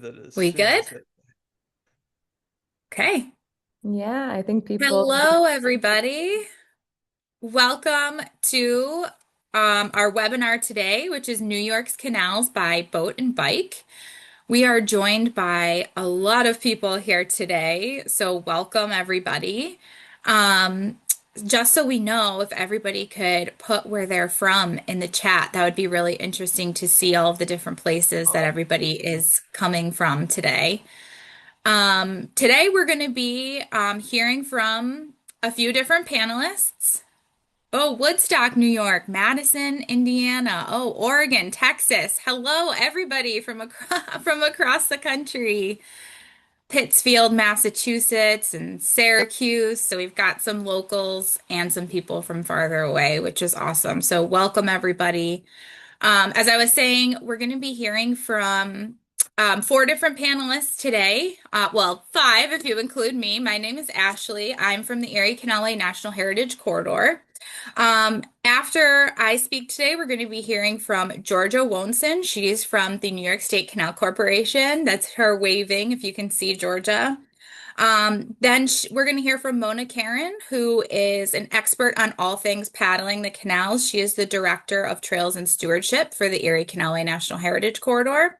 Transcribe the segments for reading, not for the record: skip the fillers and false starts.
that as We soon good? as they. Okay. Yeah, I think people. Hello, everybody. Welcome to our webinar today, which is New York's Canals by Boat and Bike. We are joined by a lot of people here today, so welcome everybody. Um, just so we know, if everybody could put where they're from in the chat, that would be really interesting to see all of the different places that everybody is coming from today. Today we're going to be hearing from a few different panelists. Oh, Woodstock, New York, Madison, Indiana, oh, Oregon, Texas. Hello, everybody from across, from across the country. Pittsfield, Massachusetts, and Syracuse. So we've got some locals and some people from farther away, which is awesome. So welcome, everybody. As I was saying, we're going to be hearing from four different panelists today. Well, five if you include me. My name is Ashley. I'm from the Erie Canal National Heritage Corridor. After I speak today, we're going to be hearing from Georgia Wonson. She's from the New York State Canal Corporation. That's her waving, if you can see Georgia. Then we're going to hear from Mona Karen, who is an expert on all things paddling the canals. She is the Director of Trails and Stewardship for the Erie Canal National Heritage Corridor.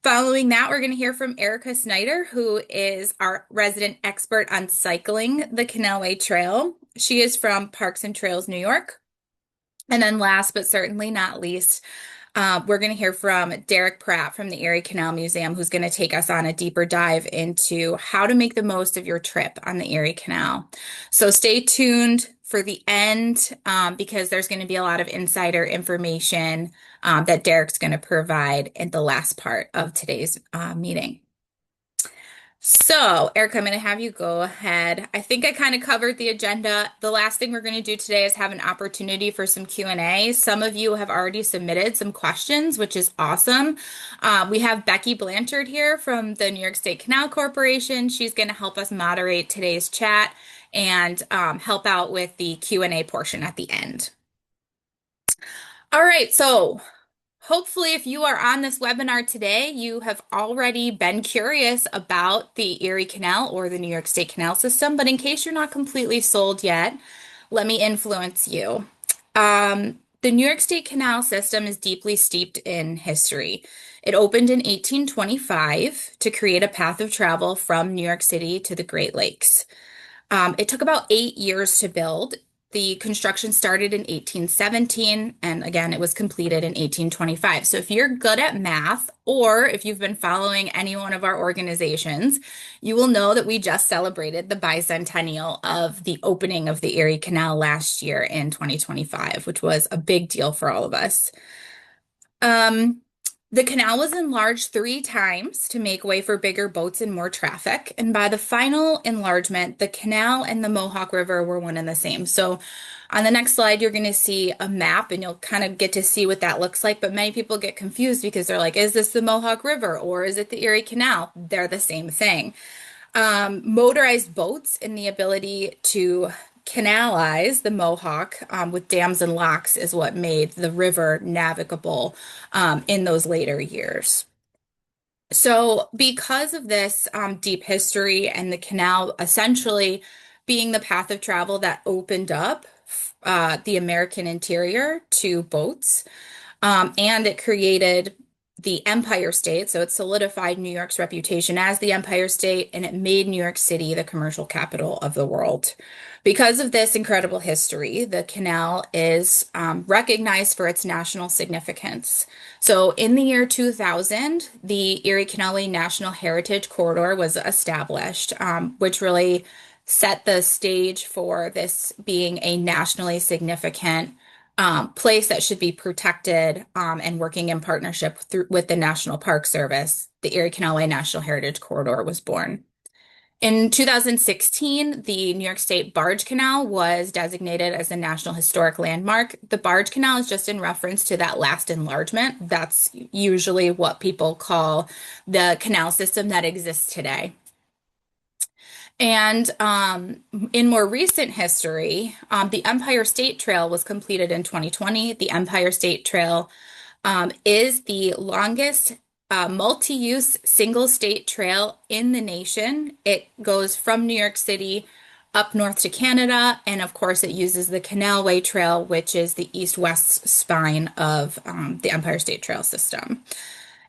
Following that, we're going to hear from Erica Snyder, who is our resident expert on cycling the Canalway Trail. She is from Parks and Trails, New York. And then last but certainly not least, we're going to hear from Derek Pratt from the Erie Canal Museum, who's going to take us on a deeper dive into how to make the most of your trip on the Erie Canal. So stay tuned for the end because there's going to be a lot of insider information that Derek's going to provide in the last part of today's meeting. So, Erica, I'm going to have you go ahead. I think I kind of covered the agenda. The last thing we're going to do today is have an opportunity for some Q&A. Some of you have already submitted some questions, which is awesome. We have Becky Blanchard here from the New York State Canal Corporation. She's going to help us moderate today's chat and help out with the Q&A portion at the end. All right, so hopefully, if you are on this webinar today, you have already been curious about the Erie Canal or the New York State Canal System. But in case you're not completely sold yet, let me influence you. The New York State Canal System is deeply steeped in history. It opened in 1825 to create a path of travel from New York City to the Great Lakes. It took about 8 years to build. The construction started in 1817, and again, it was completed in 1825. So if you're good at math, or if you've been following any one of our organizations, you will know that we just celebrated the bicentennial of the opening of the Erie Canal last year in 2025, which was a big deal for all of us. Um, the canal was enlarged 3 times to make way for bigger boats and more traffic. And by the final enlargement, the canal and the Mohawk River were one and the same. So on the next slide, you're going to see a map and you'll kind of get to see what that looks like. But many people get confused because they're like, is this the Mohawk River or is it the Erie Canal? They're the same thing. Motorized boats and the ability to canalize the Mohawk with dams and locks is what made the river navigable in those later years. So, because of this deep history and the canal essentially being the path of travel that opened up the American interior to boats, and it created the Empire State. So it solidified New York's reputation as the Empire State, and it made New York City the commercial capital of the world. Because of this incredible history, the canal is recognized for its national significance. So in the year 2000, the Erie Canal National Heritage Corridor was established, which really set the stage for this being a nationally significant place that should be protected and working in partnership with the National Park Service. The Erie Canal National Heritage Corridor was born. In 2016, the New York State Barge Canal was designated as a National Historic Landmark. The Barge Canal is just in reference to that last enlargement. That's usually what people call the canal system that exists today. And in more recent history, the Empire State Trail was completed in 2020. The Empire State Trail is the longest a multi-use single state trail in the nation. It goes from New York City up north to Canada, and of course, it uses the Canalway Trail, which is the east-west spine of the Empire State Trail system.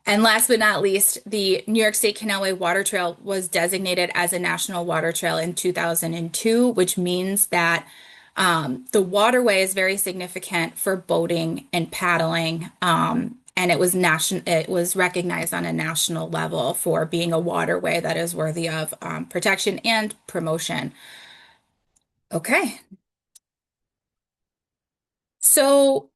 And last but not least, the New York State Canalway Water Trail was designated as a national water trail in 2002, which means that the waterway is very significant for boating and paddling. And it was recognized on a national level for being a waterway that is worthy of protection and promotion. Okay. So,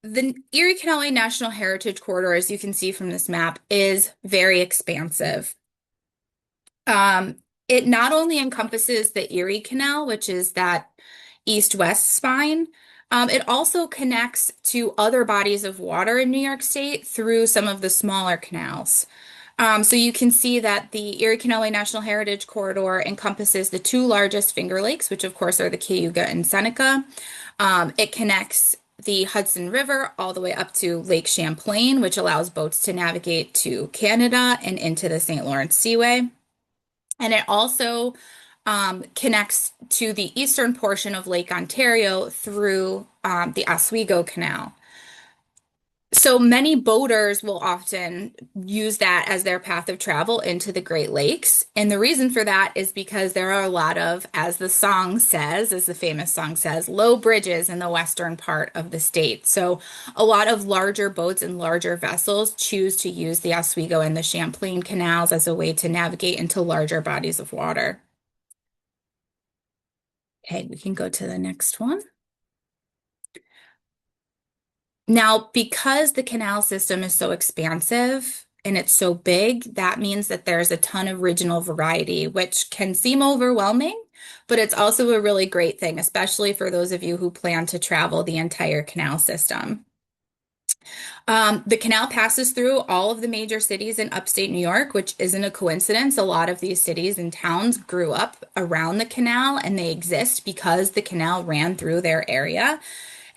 the Erie Canal National Heritage Corridor, as you can see from this map, is very expansive. Um, it not only encompasses the Erie Canal, which is that east-west spine, it also connects to other bodies of water in New York State through some of the smaller canals. So you can see that the Erie Canal National Heritage Corridor encompasses the two largest Finger Lakes, which of course are the Cayuga and Seneca. It connects the Hudson River all the way up to Lake Champlain, which allows boats to navigate to Canada and into the St. Lawrence Seaway. And it also connects to the eastern portion of Lake Ontario through the Oswego Canal. So many boaters will often use that as their path of travel into the Great Lakes. And the reason for that is because there are a lot of, as the song says, as the famous song says, low bridges in the western part of the state. So a lot of larger boats and larger vessels choose to use the Oswego and the Champlain canals as a way to navigate into larger bodies of water. Okay, we can go to the next one. Now, because the canal system is so expansive and it's so big, that means that there's a ton of regional variety, which can seem overwhelming, but it's also a really great thing, especially for those of you who plan to travel the entire canal system. The canal passes through all of the major cities in upstate New York, which isn't a coincidence. A lot of these cities and towns grew up around the canal and they exist because the canal ran through their area.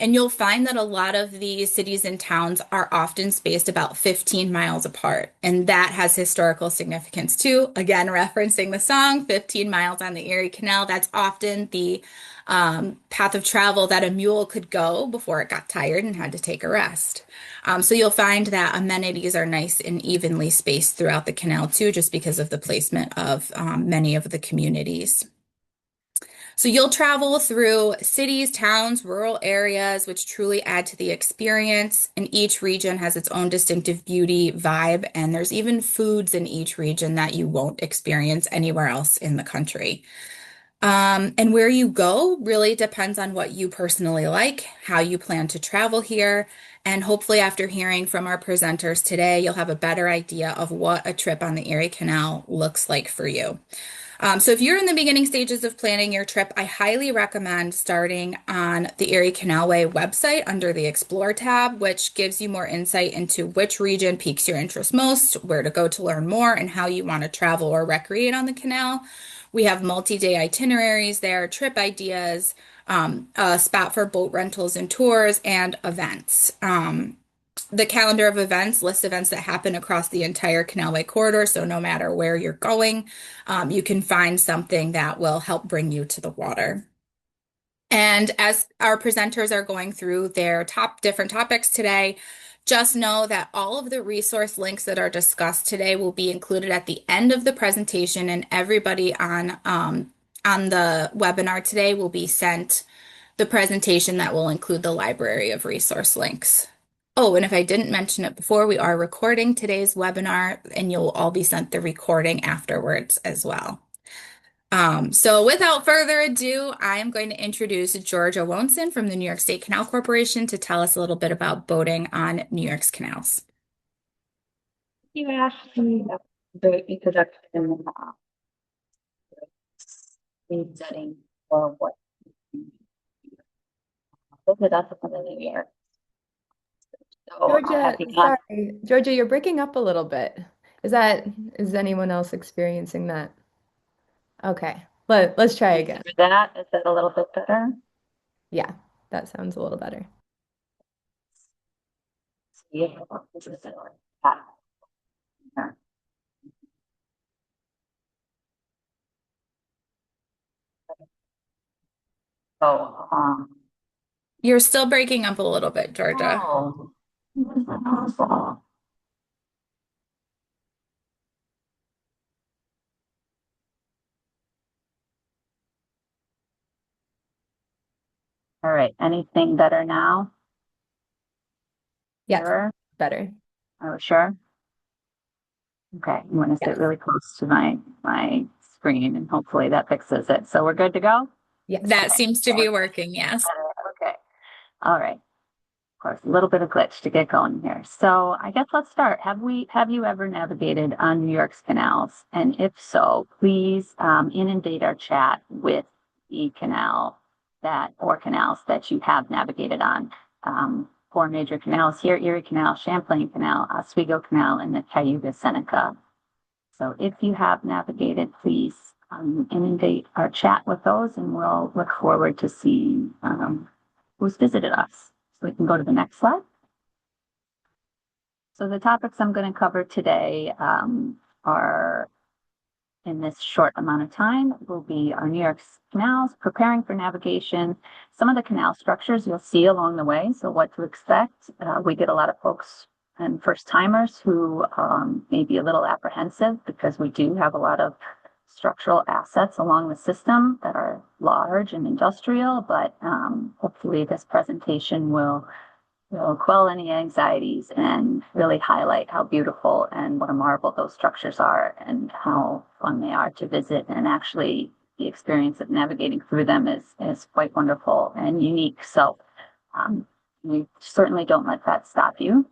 And you'll find that a lot of these cities and towns are often spaced about 15 miles apart. And that has historical significance too. Again, referencing the song, 15 miles on the Erie Canal. That's often the path of travel that a mule could go before it got tired and had to take a rest. So you'll find that amenities are nice and evenly spaced throughout the canal too, just because of the placement of many of the communities. So you'll travel through cities, towns, rural areas, which truly add to the experience. And each region has its own distinctive beauty, vibe, and there's even foods in each region that you won't experience anywhere else in the country. And where you go really depends on what you personally like, how you plan to travel here, and hopefully after hearing from our presenters today, you'll have a better idea of what a trip on the Erie Canal looks like for you. So if you're in the beginning stages of planning your trip, I highly recommend starting on the Erie Canalway website under the Explore tab, which gives you more insight into which region piques your interest most, where to go to learn more, and how you want to travel or recreate on the canal. We have multi-day itineraries there, trip ideas, a spot for boat rentals and tours, and events. The calendar of events lists events that happen across the entire Canalway corridor. So no matter where you're going, you can find something that will help bring you to the water. And as our presenters are going through their top different topics today, just know that all of the resource links that are discussed today will be included at the end of the presentation, and everybody on the webinar today will be sent the presentation that will include the library of resource links. Oh, and if I didn't mention it before, we are recording today's webinar and you'll all be sent the recording afterwards as well. So without further ado, I am going to introduce Georgia Wonson from the New York State Canal Corporation to tell us a little bit about boating on New York's canals. You asked me a great introduction, setting for what this is from the new year. So I'll Georgia, have you on. sorry, Georgia, you're breaking up a little bit. Is anyone else experiencing that? Okay, let's try again. Through that. Is that a little bit better? Yeah, that sounds a little better. So, You're still breaking up a little bit, Georgia. oh. All right, anything better now? Yes, Clearer? better. Are we sure? Okay, I'm gonna Yes. sit really close to my screen and hopefully that fixes it. So we're good to go? Yes. That seems to be working, yes. Okay, all right. Of course, a little bit of glitch to get going here. So I guess let's start. Have you ever navigated on New York's canals? And if so, please inundate our chat with the canals that you have navigated on. Four major canals here: Erie Canal, Champlain Canal, Oswego Canal, and the Cayuga Seneca. So if you have navigated, please inundate our chat with those, and we'll look forward to seeing who's visited us. So we can go to the next slide. So the topics I'm going to cover today are, in this short amount of time, will be our New York's canals, preparing for navigation, some of the canal structures you'll see along the way, so what to expect. We get a lot of folks and first timers who may be a little apprehensive because we do have a lot of structural assets along the system that are large and industrial, but hopefully this presentation will quell any anxieties and really highlight how beautiful and what a marvel those structures are and how fun they are to visit. And actually, the experience of navigating through them is quite wonderful and unique. So we certainly don't let that stop you.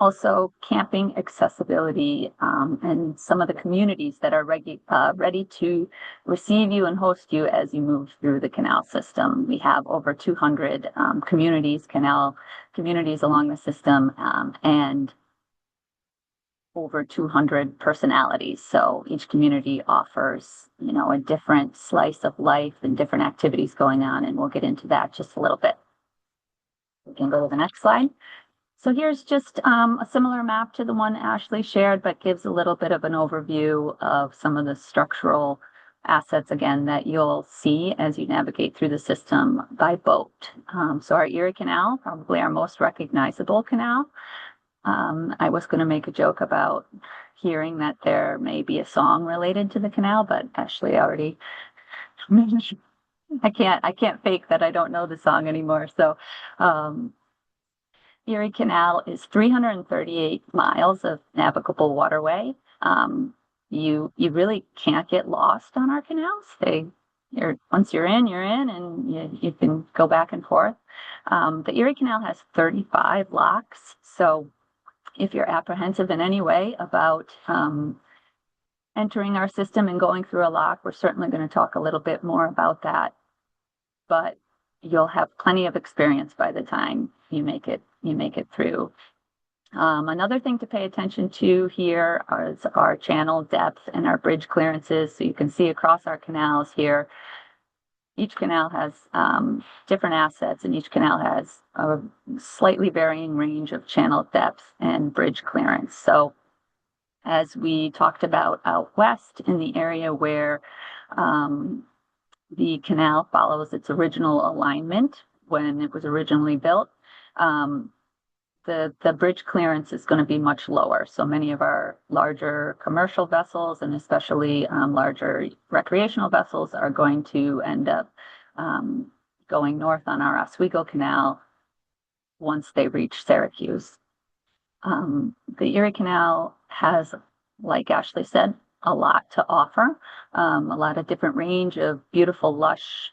Also, camping accessibility and some of the communities that are ready to receive you and host you as you move through the canal system. We have over 200 canal communities along the system, and over 200 personalities. So each community offers, a different slice of life and different activities going on, and we'll get into that just a little bit. We can go to the next slide. So here's just a similar map to the one Ashley shared, but gives a little bit of an overview of some of the structural assets, again, that you'll see as you navigate through the system by boat. So our Erie Canal, probably our most recognizable canal. I was going to make a joke about hearing that there may be a song related to the canal, but Ashley already, I can't fake that I don't know the song anymore. So, Erie Canal is 338 miles of navigable waterway. You really can't get lost on our canals. Once you're in, and you can go back and forth. The Erie Canal has 35 locks. So if you're apprehensive in any way about entering our system and going through a lock, we're certainly going to talk a little bit more about that. But you'll have plenty of experience by the time you make it through. Another thing to pay attention to here is our channel depth and our bridge clearances. So you can see across our canals here, each canal has different assets, and each canal has a slightly varying range of channel depth and bridge clearance. So as we talked about out west in the area where the canal follows its original alignment when it was originally built, the bridge clearance is going to be much lower. So many of our larger commercial vessels and especially larger recreational vessels are going to end up going north on our Oswego Canal once they reach Syracuse. The Erie Canal has, like Ashley said, a lot to offer, a lot of different range of beautiful, lush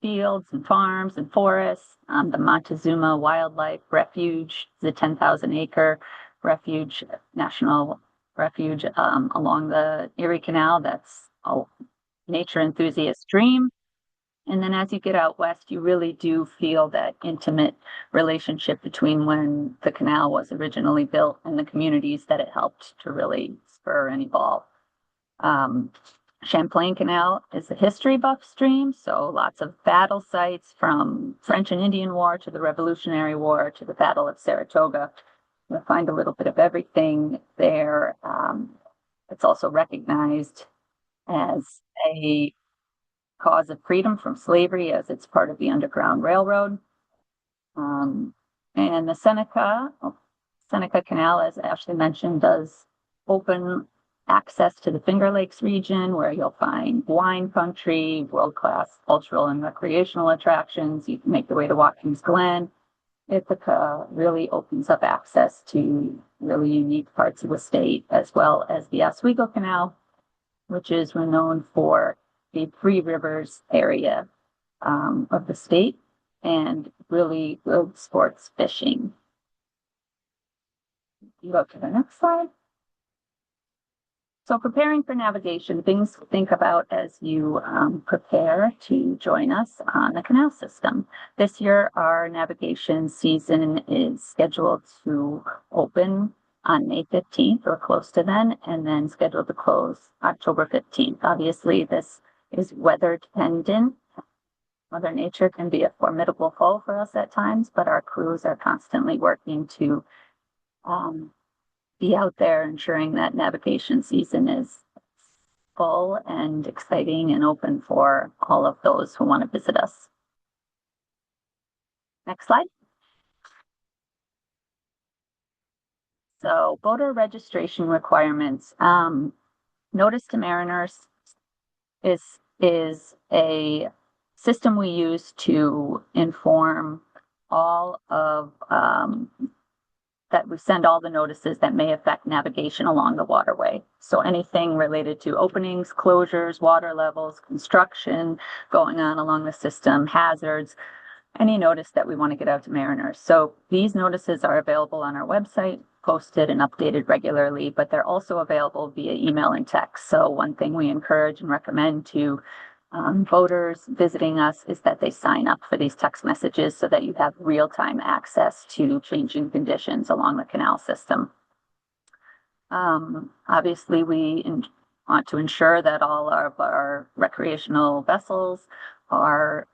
fields and farms and forests. The Montezuma Wildlife Refuge, the 10,000-acre national refuge along the Erie Canal. That's a nature enthusiast dream. And then as you get out west, you really do feel that intimate relationship between when the canal was originally built and the communities that it helped to really spur and evolve. Champlain Canal is a history buff stream, so lots of battle sites from French and Indian War to the Revolutionary War to the Battle of Saratoga. You'll find a little bit of everything there. It's also recognized as a cause of freedom from slavery, as it's part of the Underground Railroad. And the Seneca Canal, as Ashley mentioned, does open access to the Finger Lakes region, where you'll find wine country, world-class cultural and recreational attractions. You can make your way to Watkins Glen. Ithaca really opens up access to really unique parts of the state, as well as the Oswego Canal, which is renowned for the Three Rivers area of the state and really good sports fishing. You go to the next slide. So preparing for navigation, things to think about as you prepare to join us on the canal system. This year, our navigation season is scheduled to open on May 15th or close to then, and then scheduled to close October 15th. Obviously, this is weather dependent. Mother Nature can be a formidable foe for us at times, but our crews are constantly working to be out there ensuring that navigation season is full and exciting and open for all of those who want to visit us. Next slide. So boater registration requirements. Notice to mariners is a system we use to inform all of that we send all the notices that may affect navigation along the waterway. So anything related to openings, closures, water levels, construction going on along the system, hazards, any notice that we want to get out to mariners. So these notices are available on our website, posted and updated regularly, but they're also available via email and text. So one thing we encourage and recommend to boaters visiting us is that they sign up for these text messages so that you have real-time access to changing conditions along the canal system. Obviously, we want to ensure that all of our recreational vessels are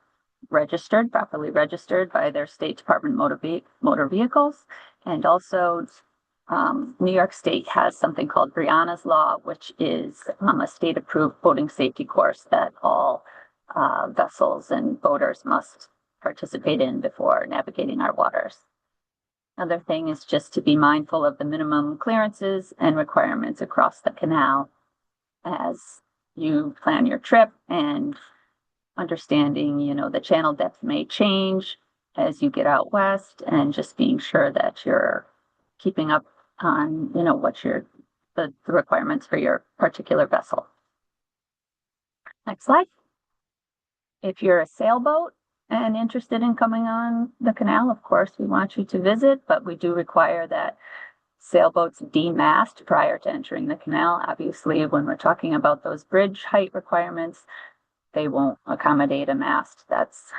properly registered by their State Department motor vehicles, and also New York State has something called Brianna's Law, which is a state-approved boating safety course that all vessels and boaters must participate in before navigating our waters. Another thing is just to be mindful of the minimum clearances and requirements across the canal as you plan your trip, and understanding, the channel depth may change as you get out west, and just being sure that you're keeping up on, what the requirements for your particular vessel. Next slide. If you're a sailboat and interested in coming on the canal, of course, we want you to visit, but we do require that sailboats demast prior to entering the canal. Obviously, when we're talking about those bridge height requirements, they won't accommodate a mast that's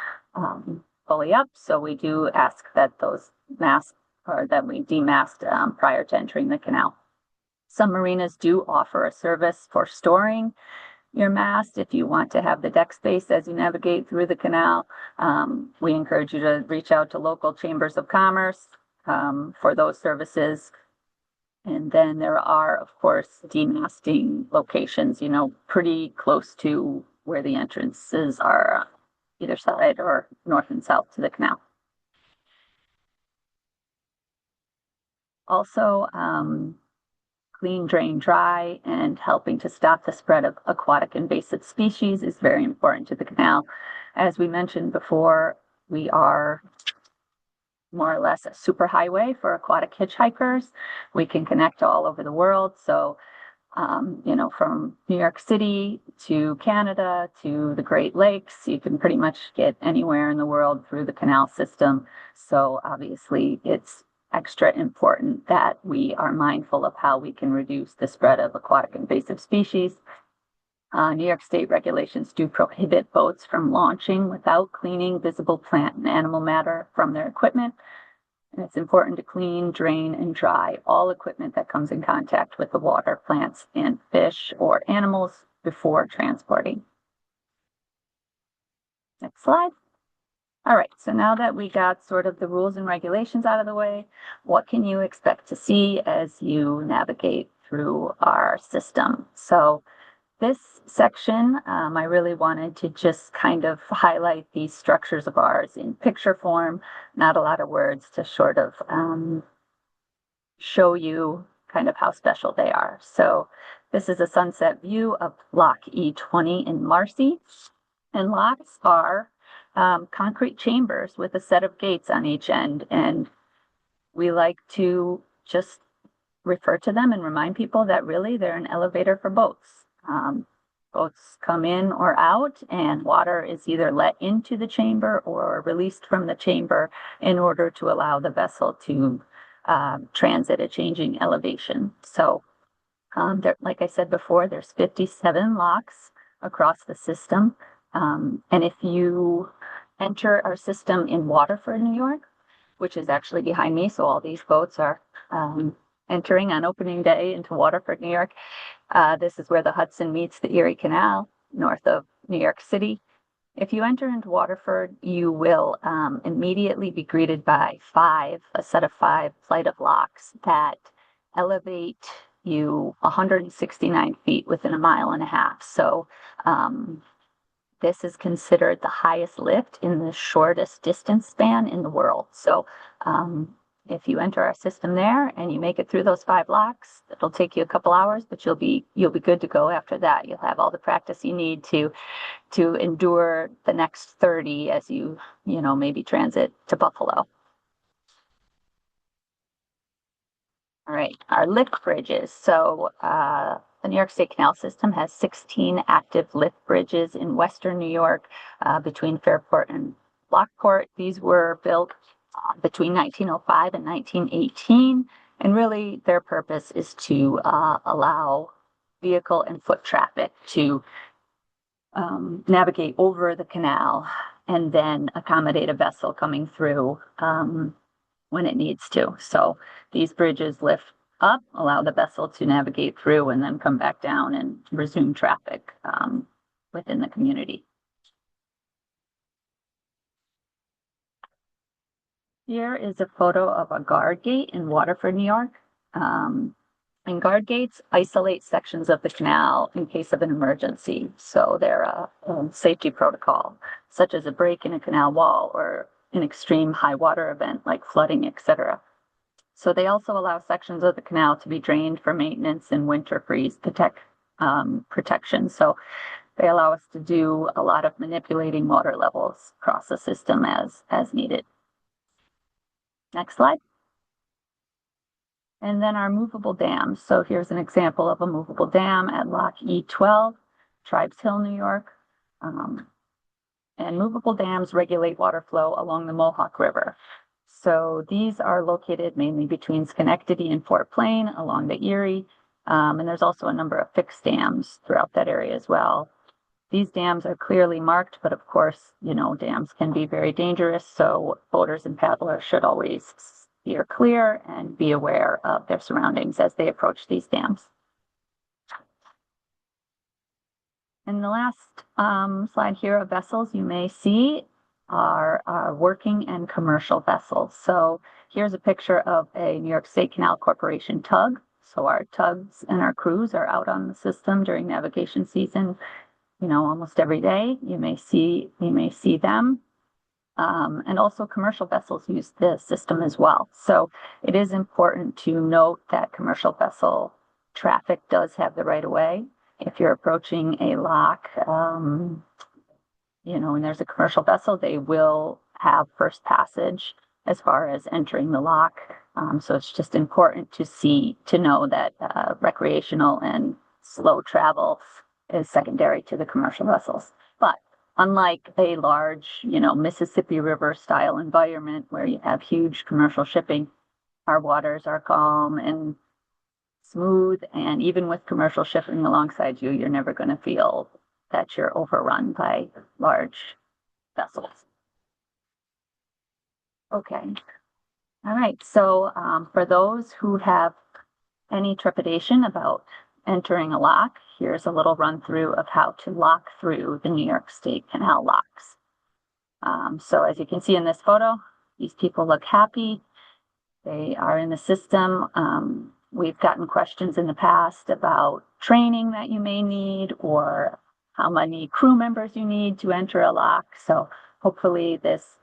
fully up. So we do ask that those masts, or that we demast prior to entering the canal. Some marinas do offer a service for storing your mast if you want to have the deck space as you navigate through the canal. We encourage you to reach out to local chambers of commerce for those services. And then there are, of course, demasting locations, pretty close to where the entrances are, either side or north and south to the canal. Also, clean, drain, dry, and helping to stop the spread of aquatic invasive species is very important to the canal. As we mentioned before, we are more or less a superhighway for aquatic hitchhikers. We can connect all over the world. So, from New York City to Canada to the Great Lakes, you can pretty much get anywhere in the world through the canal system. So obviously, it's extra important that we are mindful of how we can reduce the spread of aquatic invasive species. New York State regulations do prohibit boats from launching without cleaning visible plant and animal matter from their equipment. And it's important to clean, drain, and dry all equipment that comes in contact with the water, plants, and fish or animals before transporting. Next slide. All right, so now that we got sort of the rules and regulations out of the way, what can you expect to see as you navigate through our system? So this section, I really wanted to just kind of highlight these structures of ours in picture form, not a lot of words to sort of show you kind of how special they are. So this is a sunset view of Lock E20 in Marcy. And locks are concrete chambers with a set of gates on each end. And we like to just refer to them and remind people that really they're an elevator for boats. Boats come in or out, and water is either let into the chamber or released from the chamber in order to allow the vessel to transit a changing elevation. So, like I said before, there's 57 locks across the system. And if you enter our system in Waterford, New York, which is actually behind me, so all these boats are entering on opening day into Waterford, New York. This is where the Hudson meets the Erie Canal, north of New York City. If you enter into Waterford, you will immediately be greeted by a set of five flight of locks that elevate you 169 feet within a mile and a half. So this is considered the highest lift in the shortest distance span in the world. So if you enter our system there and you make it through those five locks, it'll take you a couple hours, but you'll be good to go after that. You'll have all the practice you need to endure the next 30 as you maybe transit to Buffalo. All right, our lift bridges. So the New York State Canal System has 16 active lift bridges in Western New York between Fairport and Lockport. These were built between 1905 and 1918, and really their purpose is to allow vehicle and foot traffic to navigate over the canal and then accommodate a vessel coming through when it needs to. So these bridges lift up, allow the vessel to navigate through, and then come back down and resume traffic within the community. Here is a photo of a guard gate in Waterford, New York. And guard gates isolate sections of the canal in case of an emergency. So they're a safety protocol, such as a break in a canal wall or an extreme high water event like flooding, etc. So they also allow sections of the canal to be drained for maintenance and winter freeze protection. So they allow us to do a lot of manipulating water levels across the system as needed. Next slide. And then our movable dams. So here's an example of a movable dam at Lock E12, Tribes Hill, New York. And movable dams regulate water flow along the Mohawk River. So these are located mainly between Schenectady and Fort Plain along the Erie. And there's also a number of fixed dams throughout that area as well. These dams are clearly marked, but of course, dams can be very dangerous. So boaters and paddlers should always steer clear and be aware of their surroundings as they approach these dams. And the last slide here of vessels you may see are working and commercial vessels. So here's a picture of a New York State Canal Corporation tug. So our tugs and our crews are out on the system during navigation season, almost every day. You may see them. And also commercial vessels use this system as well. So it is important to note that commercial vessel traffic does have the right of way. If you're approaching a lock, and there's a commercial vessel, they will have first passage as far as entering the lock. So it's just important to know that recreational and slow travel is secondary to the commercial vessels. But unlike a large, Mississippi River style environment where you have huge commercial shipping, our waters are calm and smooth. And even with commercial shipping alongside you, you're never going to feel that you're overrun by large vessels. Okay. All right. So for those who have any trepidation about entering a lock, here's a little run through of how to lock through the New York State Canal locks. So as you can see in this photo, these people look happy. They are in the system. We've gotten questions in the past about training that you may need or how many crew members you need to enter a lock. So hopefully this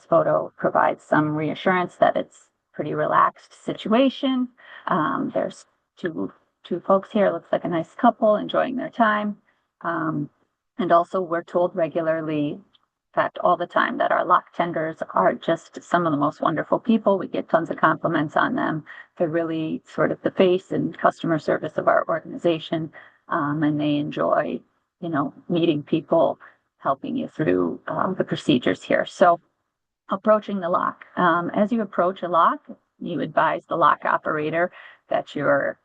photo provides some reassurance that it's a pretty relaxed situation. There's two folks here. It looks like a nice couple enjoying their time. And also we're told regularly, fact, all the time, that our lock tenders are just some of the most wonderful people. We get tons of compliments on them. They're really sort of the face and customer service of our organization, and they enjoy, meeting people, helping you through the procedures here. So, approaching the lock. As you approach a lock, you advise the lock operator that you're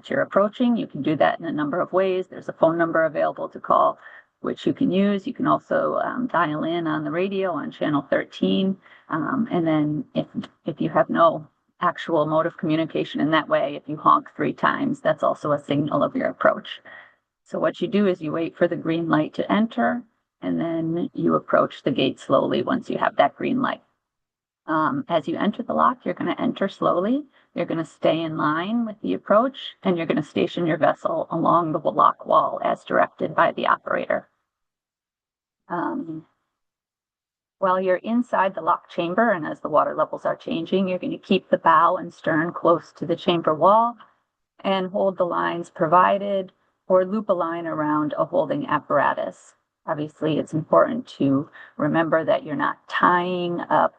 approaching. You can do that in a number of ways. There's a phone number available to call, which you can use. You can also dial in on the radio on channel 13. And then if you have no actual mode of communication in that way, if you honk 3 times, that's also a signal of your approach. So what you do is you wait for the green light to enter, and then you approach the gate slowly once you have that green light. As you enter the lock, you're going to enter slowly. You're going to stay in line with the approach, and you're going to station your vessel along the lock wall as directed by the operator. While you're inside the lock chamber, and as the water levels are changing, you're going to keep the bow and stern close to the chamber wall and hold the lines provided or loop a line around a holding apparatus. Obviously, it's important to remember that you're not tying up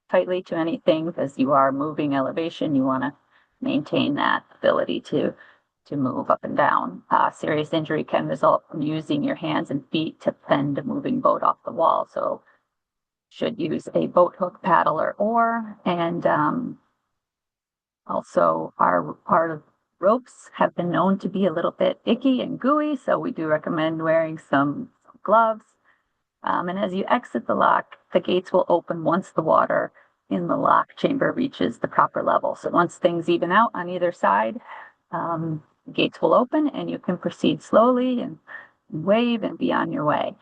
tightly to anything because you are moving elevation. You want to maintain that ability to move up and down. Serious injury can result from using your hands and feet to bend a moving boat off the wall. So should use a boat hook, paddle, or oar. And also our ropes have been known to be a little bit icky and gooey, so we do recommend wearing some gloves. And as you exit the lock, the gates will open once the water in the lock chamber reaches the proper level. So once things even out on either side, gates will open and you can proceed slowly and wave and be on your way.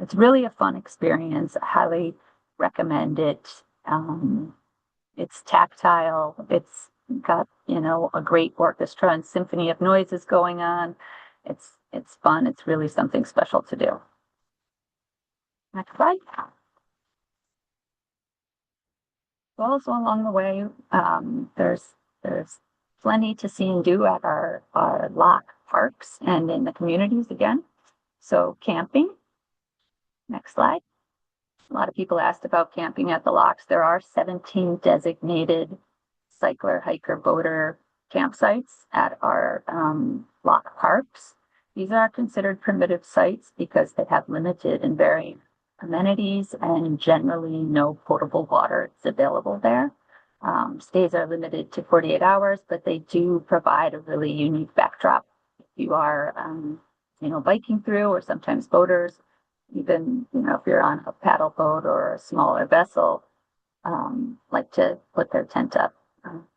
It's really a fun experience. I highly recommend it. It's tactile. It's got, a great orchestra and symphony of noises going on. It's fun. It's really something special to do. Next slide. Also along the way, there's plenty to see and do at our lock parks and in the communities again. So camping. Next slide. A lot of people asked about camping at the locks. There are 17 designated cycler, hiker, boater campsites at our lock parks. These are considered primitive sites because they have limited and varying amenities and generally no potable water is available there. Stays are limited to 48 hours, but they do provide a really unique backdrop. If you are, biking through, or sometimes boaters, even, if you're on a paddle boat or a smaller vessel, like to put their tent up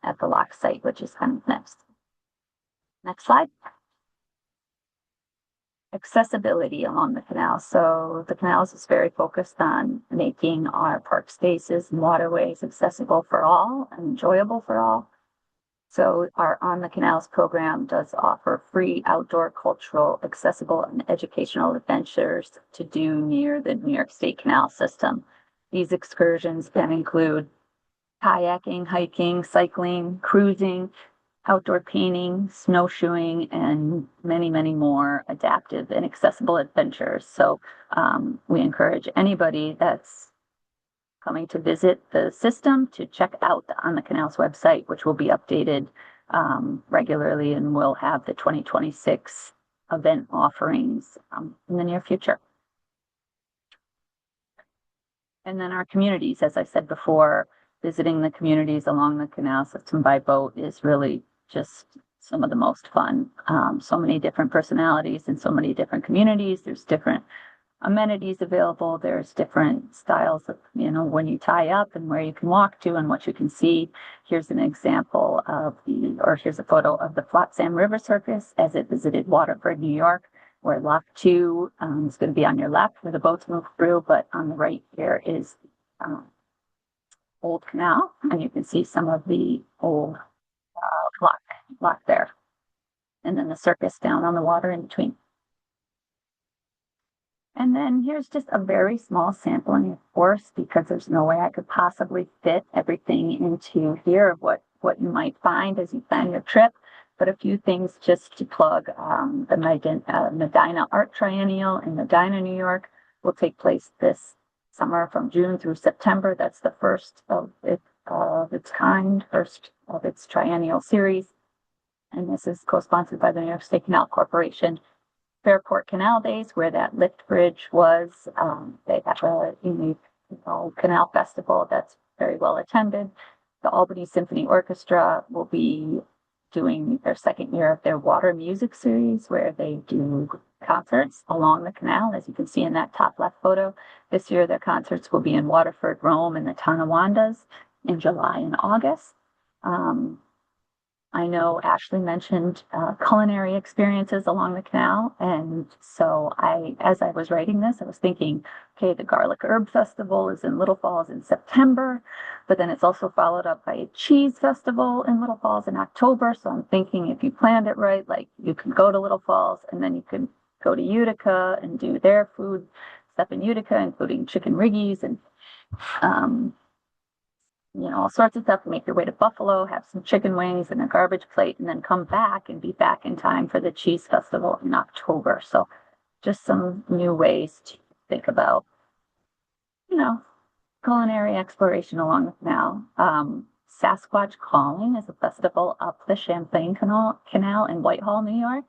at the lock site, which is kind of next. Next slide. Accessibility along the canal. So the canals is very focused on making our park spaces and waterways accessible for all and enjoyable for all. So our On the Canals program does offer free outdoor cultural, accessible, and educational adventures to do near the New York State Canal System. These excursions can include kayaking, hiking, cycling, cruising, outdoor painting, snowshoeing, and many, many more adaptive and accessible adventures. So we encourage anybody that's coming to visit the system to check out On the Canals website, which will be updated regularly, and we'll have the 2026 event offerings in the near future. And then our communities, as I said before, visiting the communities along the canal system by boat is really just some of the most fun. So many different personalities in so many different communities. There's different amenities available. There's different styles of, when you tie up and where you can walk to and what you can see. Here's an example of here's a photo of the Flotsam River Circus as it visited Waterford, New York, where lock 2 is going to be on your left where the boats move through, but on the right here is Old Canal, and you can see some of the old lock there. And then the circus down on the water in between. And then here's just a very small sampling, of course, because there's no way I could possibly fit everything into here of what you might find as you plan your trip. But a few things just to plug. The Medina Art Triennial in Medina, New York will take place this summer from June through September. That's the first of its kind, first of its triennial series. And this is co-sponsored by the New York State Canal Corporation. Fairport Canal Days, where that lift bridge was. They have a unique canal festival that's very well attended. The Albany Symphony Orchestra will be doing their second year of their water music series, where they do concerts along the canal, as you can see in that top left photo. This year, their concerts will be in Waterford, Rome, and the Tonawondas in July and August. I know Ashley mentioned culinary experiences along the canal, and so as I was writing this, I was thinking, okay, the Garlic Herb Festival is in Little Falls in September, but then it's also followed up by a cheese festival in Little Falls in October. So I'm thinking if you planned it right, like you can go to Little Falls and then you can go to Utica and do their food stuff in Utica, including chicken riggies and all sorts of stuff. Make your way to Buffalo, have some chicken wings and a garbage plate, and then come back and be back in time for the cheese festival in October. So just some new ways to think about, culinary exploration along the canal. Sasquatch Calling is a festival up the Champlain Canal in Whitehall, New York.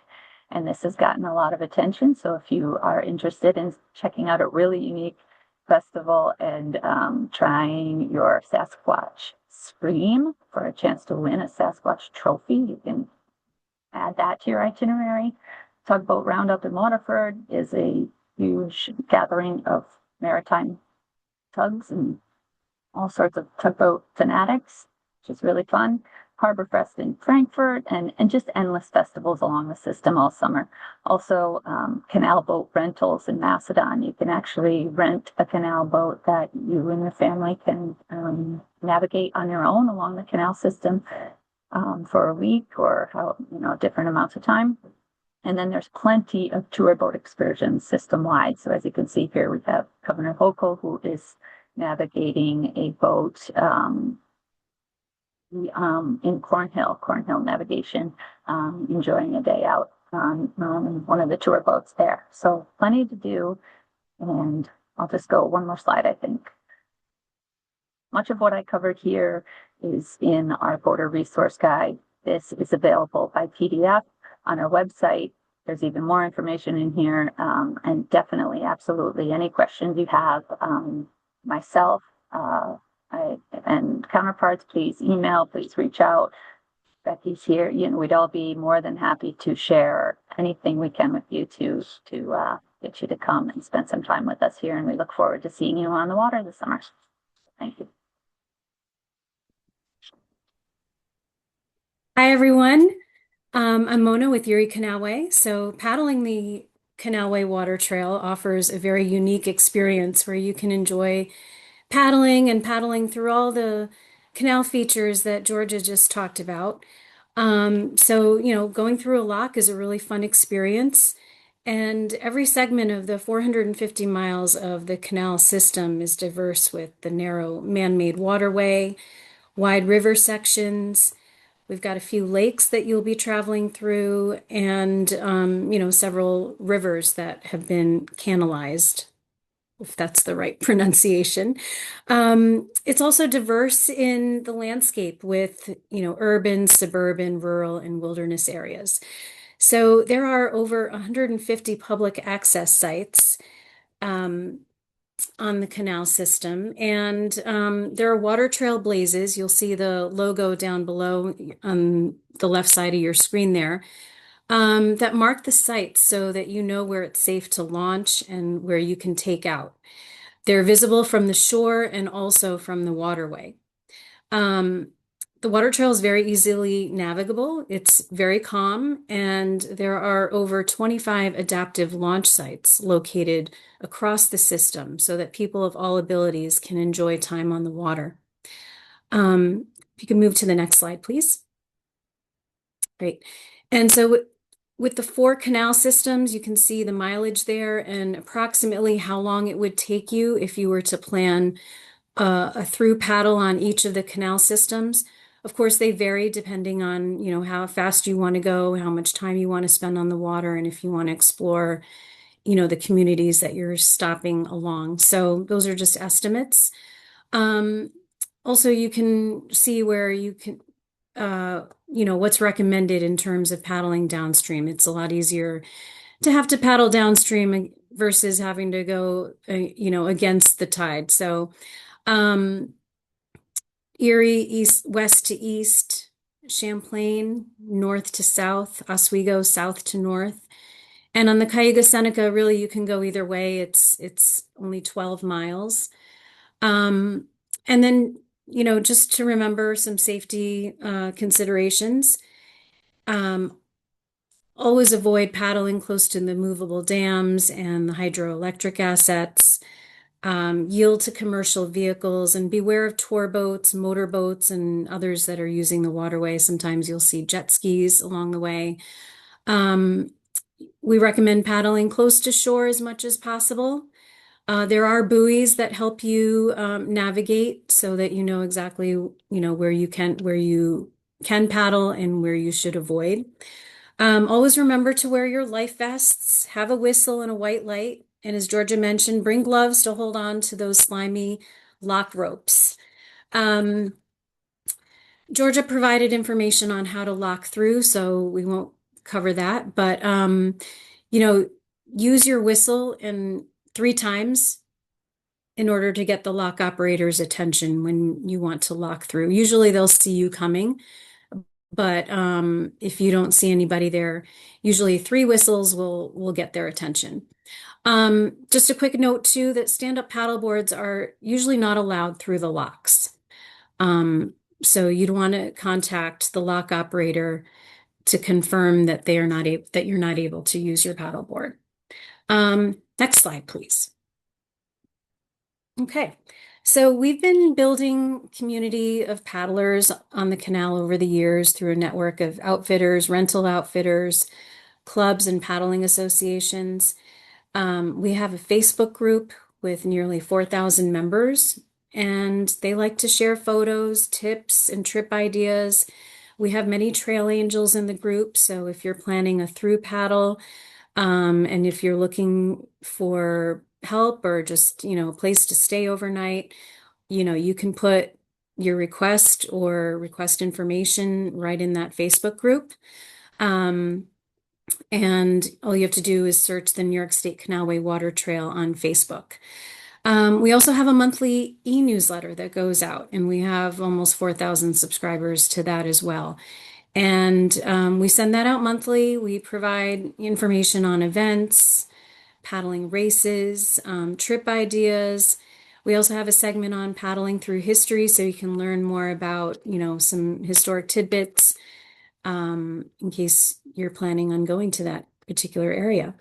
And this has gotten a lot of attention. So if you are interested in checking out a really unique festival and trying your Sasquatch Scream for a chance to win a Sasquatch trophy, you can add that to your itinerary. Tugboat Roundup in Waterford is a huge gathering of maritime tugs and all sorts of tugboat fanatics, which is really fun. Harborfest in Frankfurt, and just endless festivals along the system all summer. Also, canal boat rentals in Macedon. You can actually rent a canal boat that you and your family can navigate on your own along the canal system for a week or different amounts of time. And then there's plenty of tour boat excursions system-wide. So as you can see here, we have Governor Hochul, who is navigating a boat in Cornhill Navigation, enjoying a day out on one of the tour boats there. So plenty to do. And I'll just go one more slide, I think. Much of what I covered here is in our border resource guide. This is available by PDF on our website. There's even more information in here, and definitely, absolutely, any questions you have, myself, and counterparts, please email, please reach out. Becky's here. We'd all be more than happy to share anything we can with you to get you to come and spend some time with us here. And we look forward to seeing you on the water this summer. Thank you. Hi, everyone. I'm Mona with Erie Canalway. So paddling the Canalway Water Trail offers a very unique experience where you can enjoy paddling through all the canal features that Georgia just talked about. So, going through a lock is a really fun experience. And every segment of the 450 miles of the canal system is diverse with the narrow man-made waterway, wide river sections. We've got a few lakes that you'll be traveling through and, several rivers that have been canalized, if that's the right pronunciation. It's also diverse in the landscape with, urban, suburban, rural, and wilderness areas. So there are over 150 public access sites on the canal system, and there are water trail blazes. You'll see the logo down below on the left side of your screen there, that mark the sites so that you know where it's safe to launch and where you can take out. They're visible from the shore and also from the waterway. the water trail is very easily navigable. It's very calm, and there are over 25 adaptive launch sites located across the system so that people of all abilities can enjoy time on the water. If you can move to the next slide, please. Great. And so with the 4 canal systems, you can see the mileage there and approximately how long it would take you if you were to plan a through paddle on each of the canal systems. Of course, they vary depending on, how fast you want to go, how much time you want to spend on the water, and if you want to explore, the communities that you're stopping along. So those are just estimates. Also, you can see where you can, what's recommended in terms of paddling downstream. It's a lot easier to have to paddle downstream versus having to go, against the tide. So, Erie, west to east, Champlain, north to south, Oswego, south to north. And on the Cayuga Seneca, really, you can go either way. It's only 12 miles. And then, just to remember some safety considerations. Always avoid paddling close to the movable dams and the hydroelectric assets. Yield to commercial vehicles and beware of tour boats, motorboats, and others that are using the waterway. Sometimes you'll see jet skis along the way. We recommend paddling close to shore as much as possible. There are buoys that help you navigate so that you know exactly, where you can paddle and where you should avoid. Always remember to wear your life vests, have a whistle and a white light. And as Georgia mentioned, bring gloves to hold on to those slimy lock ropes. Georgia provided information on how to lock through, so we won't cover that. But, use your whistle 3 times in order to get the lock operator's attention when you want to lock through. Usually they'll see you coming. But if you don't see anybody there, usually 3 whistles will get their attention. Just a quick note too, that stand-up paddle boards are usually not allowed through the locks. So you'd want to contact the lock operator to confirm that you're not able to use your paddle board. Next slide, please. Okay. So we've been building community of paddlers on the canal over the years through a network of outfitters, rental outfitters, clubs, and paddling associations. We have a Facebook group with nearly 4,000 members, and they like to share photos, tips, and trip ideas. We have many trail angels in the group, so if you're planning a through paddle, and if you're looking for help or just, a place to stay overnight, you can put your request or request information right in that Facebook group. And all you have to do is search the New York State Canalway Water Trail on Facebook. We also have a monthly e-newsletter that goes out, and we have almost 4,000 subscribers to that as well. And we send that out monthly. We provide information on events, paddling races, trip ideas. We also have a segment on paddling through history, so you can learn more about, some historic tidbits in case you're planning on going to that particular area.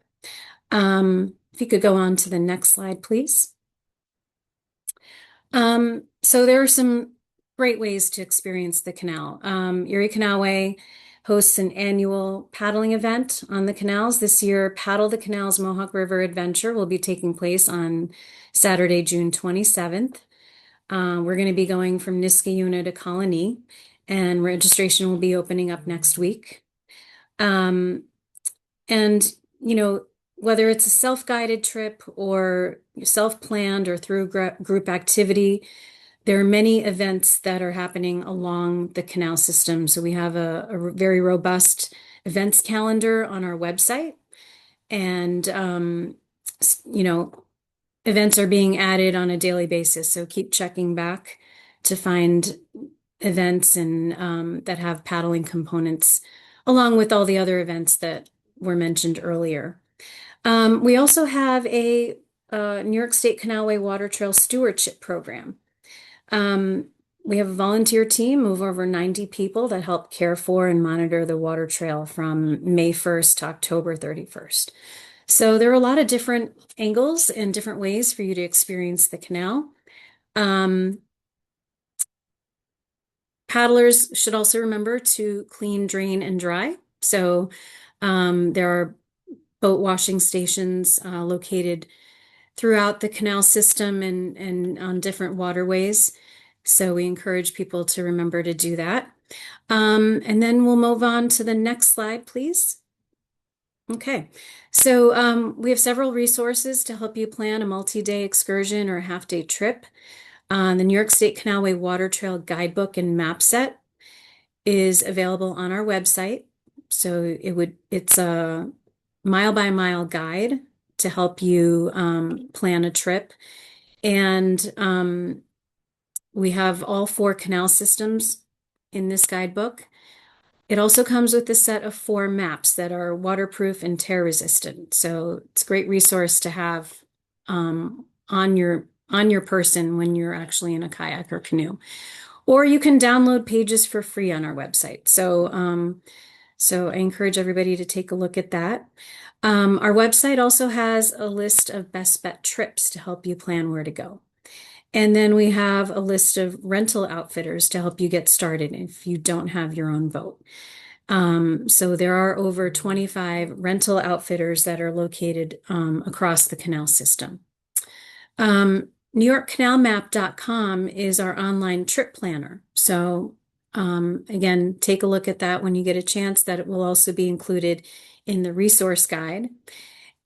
If you could go on to the next slide, please. So there are some great ways to experience the canal. Erie Canalway hosts an annual paddling event on the canals. This year, Paddle the Canals Mohawk River Adventure will be taking place on Saturday, June 27th. We're going to be going from Niskayuna to Colony, and registration will be opening up next week. And, whether it's a self-guided trip or self-planned or through group activity, there are many events that are happening along the canal system. So we have a very robust events calendar on our website, and events are being added on a daily basis. So keep checking back to find events and that have paddling components, along with all the other events that were mentioned earlier. We also have a New York State Canalway Water Trail Stewardship Program. We have a volunteer team of over 90 people that help care for and monitor the water trail from May 1st to October 31st. So there are a lot of different angles and different ways for you to experience the canal. Paddlers should also remember to clean, drain, and dry. So there are boat washing stations located throughout the canal system and on different waterways. So we encourage people to remember to do that. And then we'll move on to the next slide, please. Okay, so we have several resources to help you plan a multi-day excursion or a half-day trip. The New York State Canalway Water Trail Guidebook and Map Set is available on our website. So it's a mile by mile guide to help you plan a trip. And we have all 4 canal systems in this guidebook. It also comes with a set of 4 maps that are waterproof and tear resistant. So it's a great resource to have on your person when you're actually in a kayak or canoe. Or you can download pages for free on our website. So I encourage everybody to take a look at that. Our website also has a list of best bet trips to help you plan where to go. And then we have a list of rental outfitters to help you get started if you don't have your own boat. So there are over 25 rental outfitters that are located across the canal system. NewYorkCanalMap.com is our online trip planner. So again, take a look at that when you get a chance. That it will also be included in the resource guide.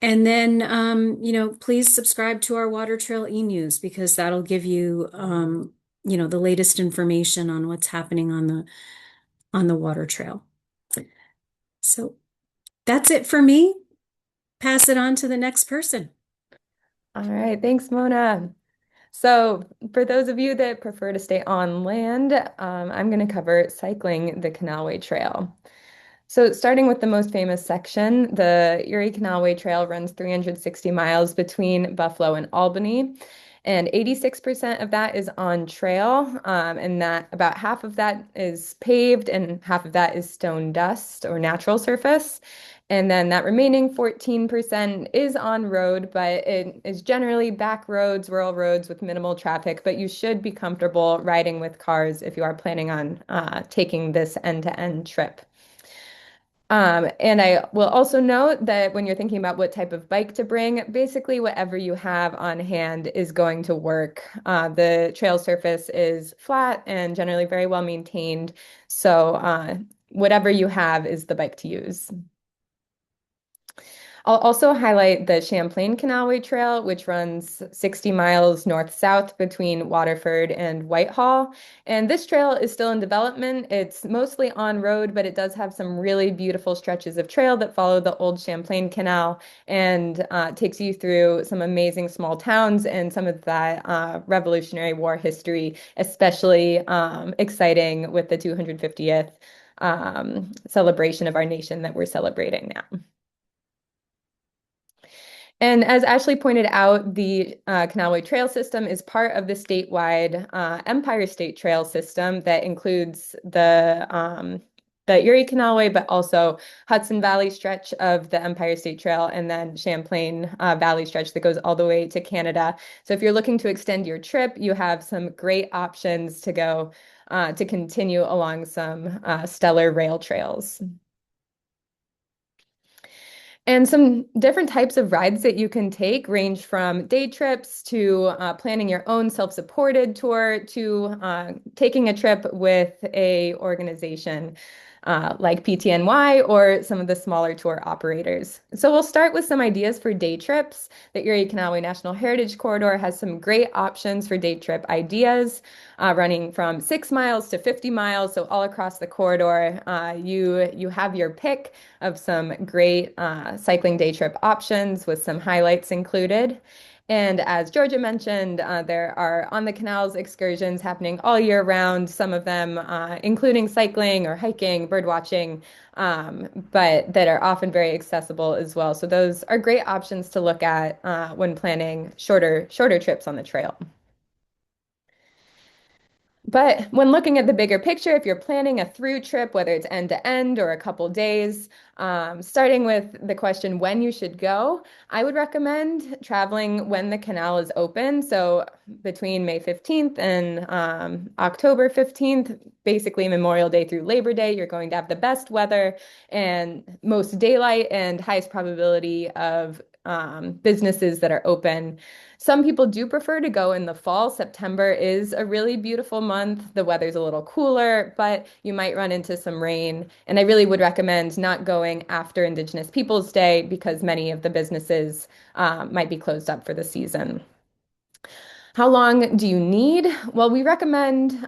And then, please subscribe to our Water Trail e-news because that'll give you, the latest information on what's happening on the water trail. So that's it for me. Pass it on to the next person. All right, thanks, Mona. So for those of you that prefer to stay on land, I'm going to cover cycling the Canalway Trail. So starting with the most famous section, the Erie Canalway Trail runs 360 miles between Buffalo and Albany, and 86% of that is on trail, and that about half of that is paved and half of that is stone dust or natural surface. And then that remaining 14% is on road, but it is generally back roads, rural roads with minimal traffic. But you should be comfortable riding with cars if you are planning on taking this end-to-end trip. And I will also note that when you're thinking about what type of bike to bring, basically whatever you have on hand is going to work. The trail surface is flat and generally very well maintained. So whatever you have is the bike to use. I'll also highlight the Champlain Canalway Trail, which runs 60 miles north-south between Waterford and Whitehall. And this trail is still in development. It's mostly on road, but it does have some really beautiful stretches of trail that follow the old Champlain Canal and takes you through some amazing small towns and some of that Revolutionary War history, especially exciting with the 250th celebration of our nation that we're celebrating now. And as Ashley pointed out, the Canalway Trail System is part of the statewide Empire State Trail System that includes the Erie Canalway, but also Hudson Valley stretch of the Empire State Trail, and then Champlain Valley stretch that goes all the way to Canada. So if you're looking to extend your trip, you have some great options to go to continue along some stellar rail trails. And some different types of rides that you can take range from day trips to planning your own self-supported tour to taking a trip with a organization like PTNY or some of the smaller tour operators. So we'll start with some ideas for day trips. The Erie Canalway National Heritage Corridor has some great options for day trip ideas, running from 6 miles to 50 miles. So all across the corridor, you have your pick of some great cycling day trip options with some highlights included. And as Georgia mentioned, there are on the canals excursions happening all year round, some of them including cycling or hiking, bird watching, but that are often very accessible as well. So those are great options to look at when planning shorter trips on the trail. But when looking at the bigger picture, if you're planning a through trip, whether it's end to end or a couple days, starting with the question when you should go, I would recommend traveling when the canal is open. So between May 15th and October 15th, basically Memorial Day through Labor Day, you're going to have the best weather and most daylight and highest probability of businesses that are open. Some people do prefer to go in the fall. September is a really beautiful month. The weather's a little cooler, but you might run into some rain. And I really would recommend not going after Indigenous Peoples Day because many of the businesses might be closed up for the season. How long do you need? Well, we recommend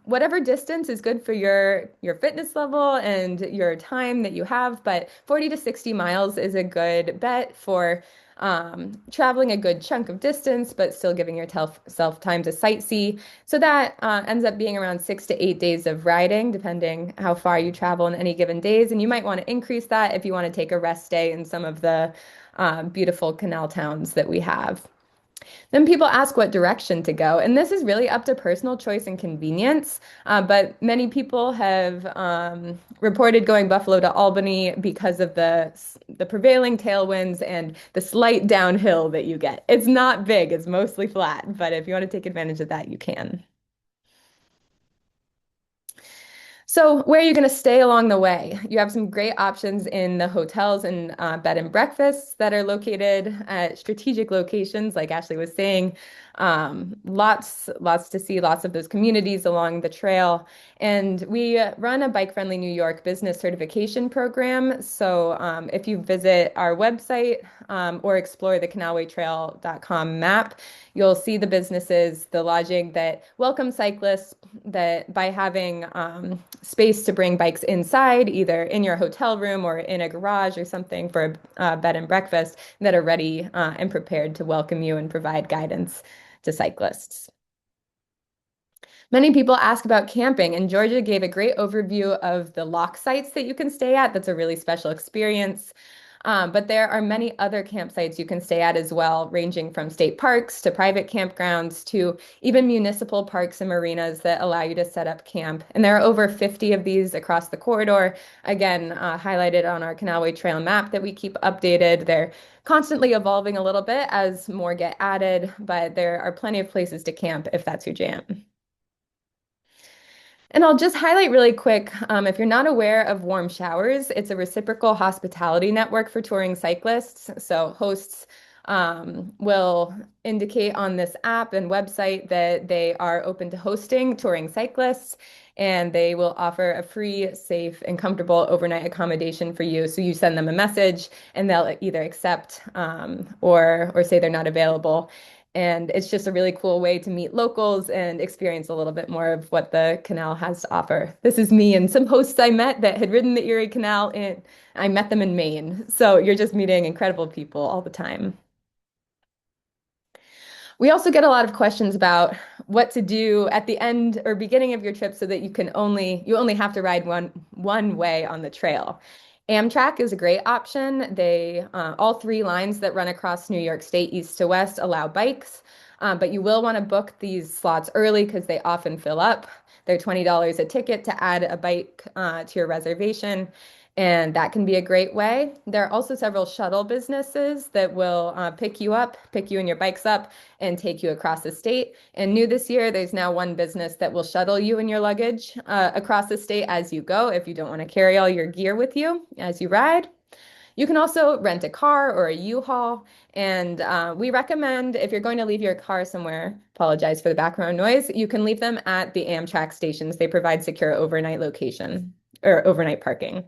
whatever distance is good for your fitness level and your time that you have, but 40 to 60 miles is a good bet for traveling a good chunk of distance, but still giving yourself time to sightsee. So that ends up being around 6 to 8 days of riding, depending how far you travel in any given days. And you might want to increase that if you want to take a rest day in some of the beautiful canal towns that we have. Then people ask what direction to go, and this is really up to personal choice and convenience. But many people have reported going Buffalo to Albany because of the prevailing tailwinds and the slight downhill that you get. It's not big; it's mostly flat. But if you want to take advantage of that, you can. So, where are you going to stay along the way? You have some great options in the hotels and bed and breakfasts that are located at strategic locations, like Ashley was saying. Lots to see, lots of those communities along the trail. And we run a bike-friendly New York business certification program. So, if you visit our website or explore the canalwaytrail.com map, you'll see the businesses, the lodging that welcome cyclists, that by having space to bring bikes inside, either in your hotel room or in a garage or something for a bed and breakfast, that are ready and prepared to welcome you and provide guidance to cyclists. Many people ask about camping, and Georgia gave a great overview of the lock sites that you can stay at. That's a really special experience. But there are many other campsites you can stay at as well, ranging from state parks to private campgrounds to even municipal parks and marinas that allow you to set up camp. And there are over 50 of these across the corridor, again, highlighted on our Canalway Trail map that we keep updated. They're constantly evolving a little bit as more get added, but there are plenty of places to camp if that's your jam. And I'll just highlight really quick, if you're not aware of Warm Showers, it's a reciprocal hospitality network for touring cyclists. So hosts will indicate on this app and website that they are open to hosting touring cyclists, and they will offer a free, safe, and comfortable overnight accommodation for you. So you send them a message, and they'll either accept or say they're not available. And it's just a really cool way to meet locals and experience a little bit more of what the canal has to offer. This is me and some hosts I met that had ridden the Erie Canal, and I met them in Maine. So you're just meeting incredible people all the time. We also get a lot of questions about what to do at the end or beginning of your trip so that you only have to ride one way on the trail. Amtrak is a great option. They all three lines that run across New York State east to west allow bikes, but you will want to book these slots early because they often fill up. They're $20 a ticket to add a bike to your reservation, and that can be a great way. There are also several shuttle businesses that will pick you up, pick you and your bikes up, and take you across the state. And new this year, there's now one business that will shuttle you and your luggage across the state as you go if you don't want to carry all your gear with you as you ride. You can also rent a car or a U-Haul. And we recommend if you're going to leave your car somewhere, apologize for the background noise, you can leave them at the Amtrak stations. They provide secure overnight location or overnight parking.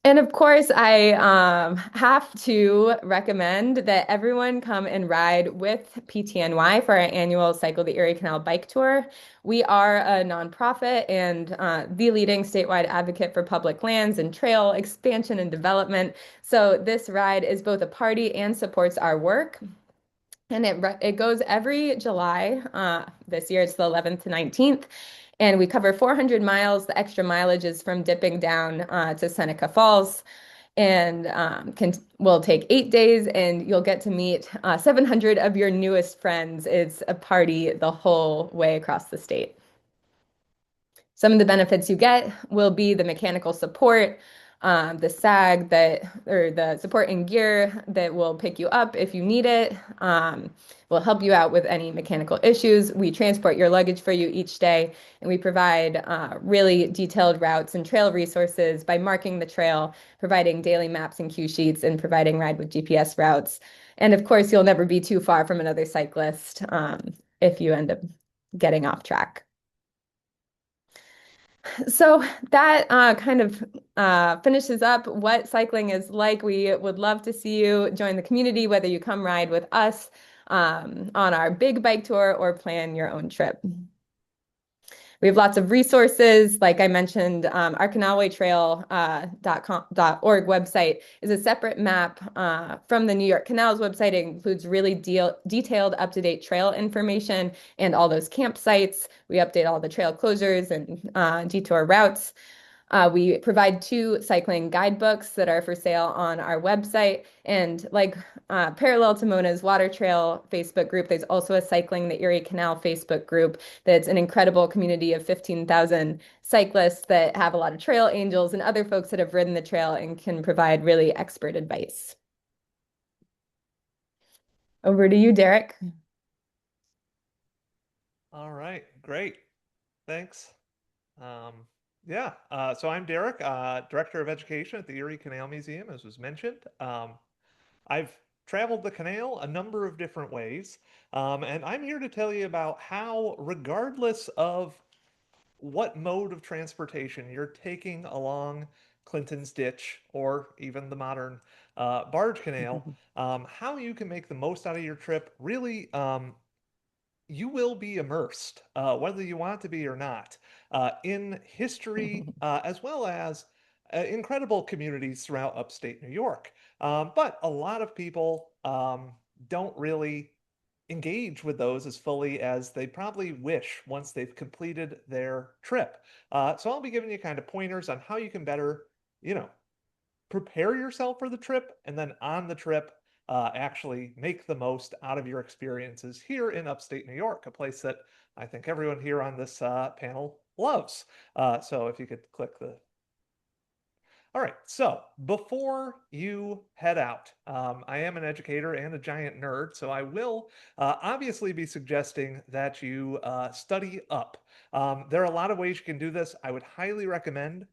And of course, I have to recommend that everyone come and ride with PTNY for our annual Cycle the Erie Canal Bike Tour. We are a nonprofit and the leading statewide advocate for public lands and trail expansion and development. So this ride is both a party and supports our work. And it goes every July. This year it's the 11th to 19th. And we cover 400 miles. The extra mileage is from dipping down to Seneca Falls. and will take 8 days, and you'll get to meet 700 of your newest friends. It's a party the whole way across the state. Some of the benefits you get will be the mechanical support, the SAG or the support and gear that will pick you up if you need it, will help you out with any mechanical issues. We transport your luggage for you each day, and we provide really detailed routes and trail resources by marking the trail, providing daily maps and cue sheets, and providing ride with GPS routes. And of course, you'll never be too far from another cyclist if you end up getting off track. So that kind of finishes up what cycling is like. We would love to see you join the community, whether you come ride with us on our big bike tour or plan your own trip. We have lots of resources. Like I mentioned, our canalwaytrail.org website is a separate map from the New York Canals website. It includes really detailed, up-to-date trail information and all those campsites. We update all the trail closures and detour routes. We provide 2 cycling guidebooks that are for sale on our website. And like parallel to Mona's Water Trail Facebook group, there's also a Cycling the Erie Canal Facebook group that's an incredible community of 15,000 cyclists that have a lot of trail angels and other folks that have ridden the trail and can provide really expert advice. Over to you, Derek. All right, great. Thanks. Yeah, so I'm Derek, Director of Education at the Erie Canal Museum, as was mentioned. I've traveled the canal a number of different ways, and I'm here to tell you about how, regardless of what mode of transportation you're taking along Clinton's Ditch or even the modern barge canal, how you can make the most out of your trip. Really, you will be immersed, whether you want to be or not, in history as well as incredible communities throughout upstate New York. But a lot of people don't really engage with those as fully as they probably wish once they've completed their trip. So I'll be giving you kind of pointers on how you can better, you know, prepare yourself for the trip, and then on the trip, actually make the most out of your experiences here in upstate New York, a place that I think everyone here on this panel loves. So if you could click the. All right, so before you head out, I am an educator and a giant nerd, so I will obviously be suggesting that you study up. There are a lot of ways you can do this. I would highly recommend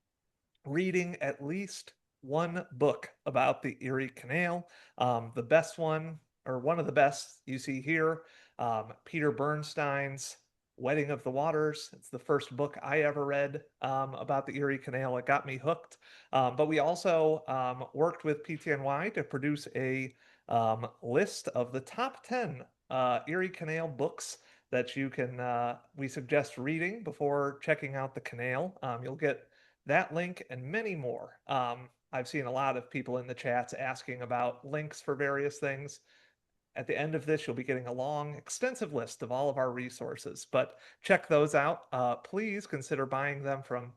reading at least one book about the Erie Canal. The best one, or one of the best you see here, Peter Bernstein's Wedding of the Waters. It's the first book I ever read about the Erie Canal. It got me hooked. But we also worked with PTNY to produce a list of the top 10 Erie Canal books that you can, we suggest reading before checking out the canal. You'll get that link and many more. I've seen a lot of people in the chats asking about links for various things. At the end of this, you'll be getting a long, extensive list of all of our resources, but check those out. Please consider buying them from,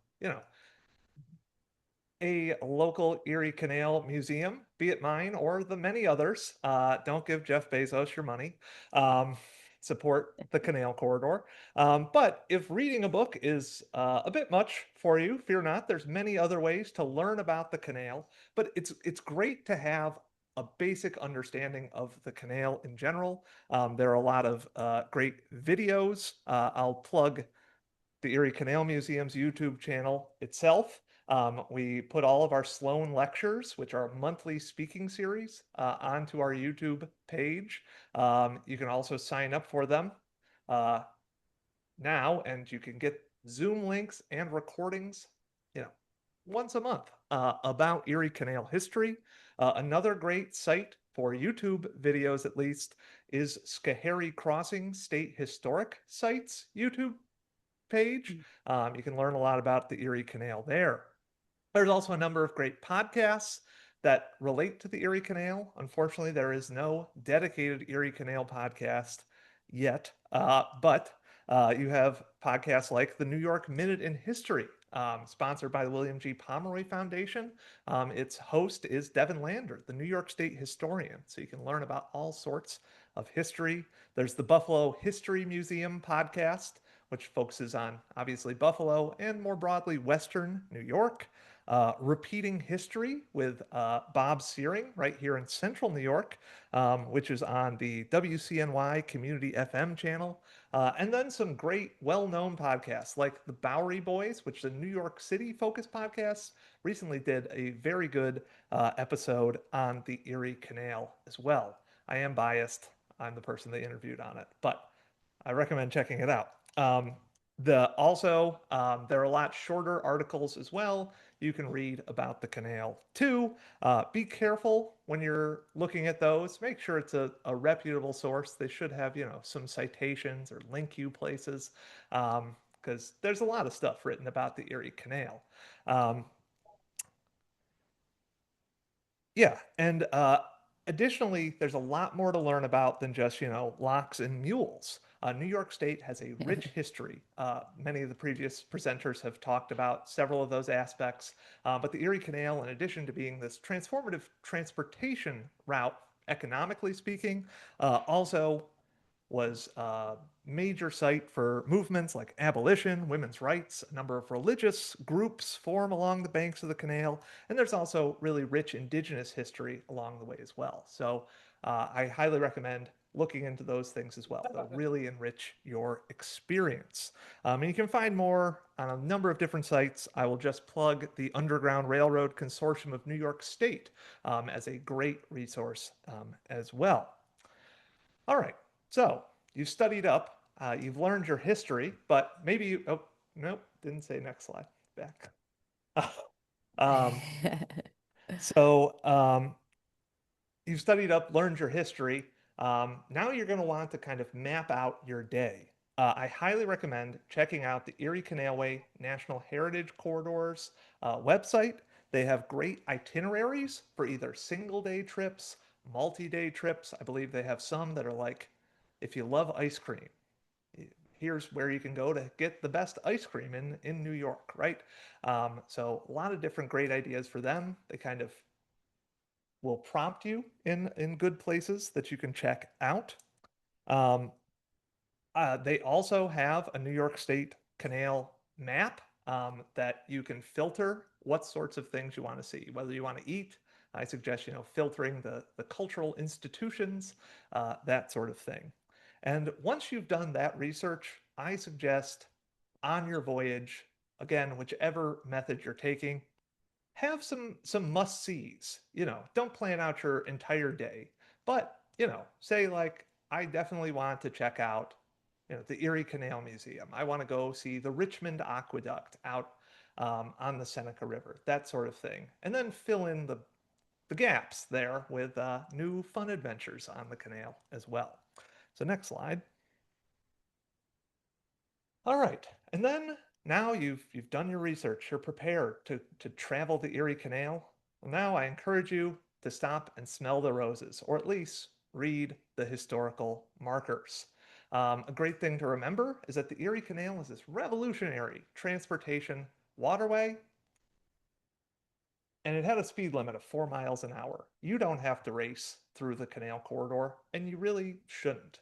a local Erie Canal museum, be it mine or the many others. Don't give Jeff Bezos your money. Support the canal corridor. But if reading a book is a bit much for you, fear not. There's many other ways to learn about the canal, but it's great to have a basic understanding of the canal in general. There are a lot of great videos. I'll plug the Erie Canal Museum's YouTube channel itself. We put all of our Sloan lectures, which are a monthly speaking series, onto our YouTube page. You can also sign up for them now, and you can get Zoom links and recordings, once a month about Erie Canal history. Another great site for YouTube videos, at least, is Schoharie Crossing State Historic Sites YouTube page. You can learn a lot about the Erie Canal there. There's also a number of great podcasts that relate to the Erie Canal. Unfortunately, there is no dedicated Erie Canal podcast yet, but you have podcasts like the New York Minute in History, sponsored by the William G. Pomeroy Foundation. Its host is Devin Lander, the New York State historian. So you can learn about all sorts of history. There's the Buffalo History Museum podcast, which focuses on obviously Buffalo and more broadly Western New York. Repeating History with Bob Searing right here in Central New York, which is on the WCNY Community FM channel. And then some great well-known podcasts like the Bowery Boys, which is a New York City focused podcast, recently did a very good episode on the Erie Canal as well. I am biased. I'm the person they interviewed on it, but I recommend checking it out. There are a lot shorter articles as well. You can read about the canal too. Be careful when you're looking at those. Make sure it's a reputable source. They should have, some citations or link you places, because there's a lot of stuff written about the Erie Canal. Yeah, and additionally, there's a lot more to learn about than just, locks and mules. New York State has a rich history. Many of the previous presenters have talked about several of those aspects, but the Erie Canal, in addition to being this transformative transportation route, economically speaking, also was a major site for movements like abolition, women's rights. A number of religious groups form along the banks of the canal, and there's also really rich indigenous history along the way as well. So I highly recommend looking into those things as well. They'll really enrich your experience. And you can find more on a number of different sites. I will just plug the Underground Railroad Consortium of New York State as a great resource as well. All right, so you've studied up, you've learned your history, but maybe oh, nope, didn't say next slide, back. Um, so you've studied up, learned your history. Now you're going to want to kind of map out your day. I highly recommend checking out the Erie Canalway National Heritage Corridors website. They have great itineraries for either single day trips, multi-day trips. I believe they have some that are like, if you love ice cream, here's where you can go to get the best ice cream in New York, right? So a lot of different great ideas for them. They kind of will prompt you in good places that you can check out. They also have a New York State Canal map that you can filter what sorts of things you want to see, whether you want to eat. I suggest, filtering the cultural institutions, that sort of thing. And once you've done that research, I suggest on your voyage, again, whichever method you're taking, have some must-sees. Don't plan out your entire day, but, say like, I definitely want to check out, the Erie Canal Museum. I want to go see the Richmond Aqueduct out on the Seneca River, that sort of thing. And then fill in the gaps there with new fun adventures on the canal as well. So next slide. All right, and then now you've done your research, you're prepared to travel the Erie Canal. Well, now I encourage you to stop and smell the roses, or at least read the historical markers. A great thing to remember is that the Erie Canal is this revolutionary transportation waterway, and it had a speed limit of 4 miles an hour. You don't have to race through the canal corridor, and you really shouldn't.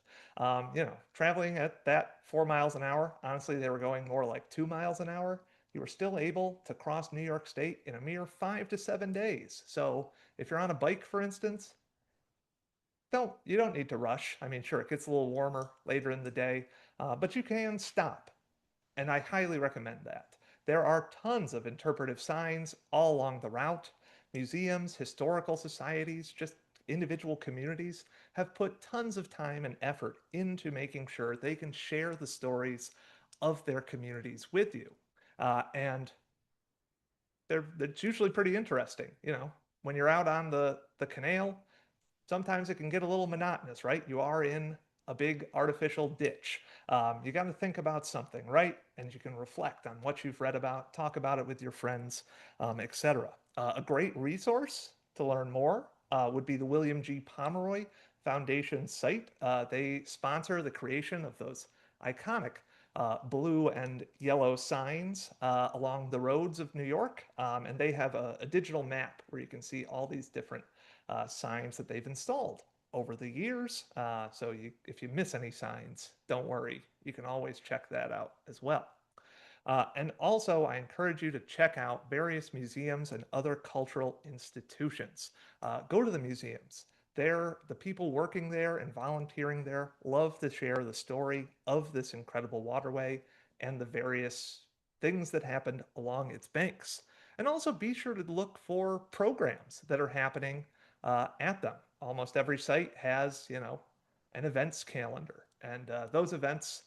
Traveling at that 4 miles an hour, honestly, they were going more like 2 miles an hour. You were still able to cross New York State in a mere 5 to 7 days. So if you're on a bike, for instance, you don't need to rush. I mean, sure, it gets a little warmer later in the day, but you can stop, and I highly recommend that. There are tons of interpretive signs all along the route. Museums, historical societies, just individual communities have put tons of time and effort into making sure they can share the stories of their communities with you. And it's usually pretty interesting. When you're out on the canal, sometimes it can get a little monotonous, right? You are in a big artificial ditch. You got to think about something, right? And you can reflect on what you've read about, talk about it with your friends, etc. A great resource to learn more would be the William G. Pomeroy Foundation site. They sponsor the creation of those iconic blue and yellow signs along the roads of New York, and they have a digital map where you can see all these different signs that they've installed over the years. So if you miss any signs, don't worry, you can always check that out as well. And also, I encourage you to check out various museums and other cultural institutions. Go to the museums. The people working there and volunteering there love to share the story of this incredible waterway and the various things that happened along its banks. And also be sure to look for programs that are happening at them. Almost every site has, an events calendar, and those events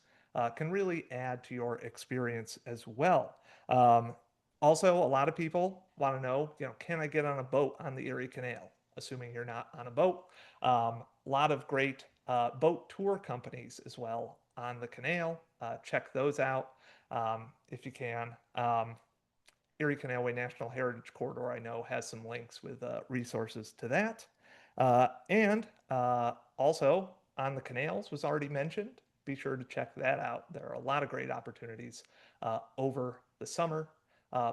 can really add to your experience as well. Um, Also, a lot of people want to know, can I get on a boat on the Erie Canal? Assuming you're not on a boat. A lot of great boat tour companies as well on the canal. Check those out if you can. Erie Canalway National Heritage Corridor, I know, has some links with resources to that. And also on the canals was already mentioned. Be sure to check that out. There are a lot of great opportunities over the summer.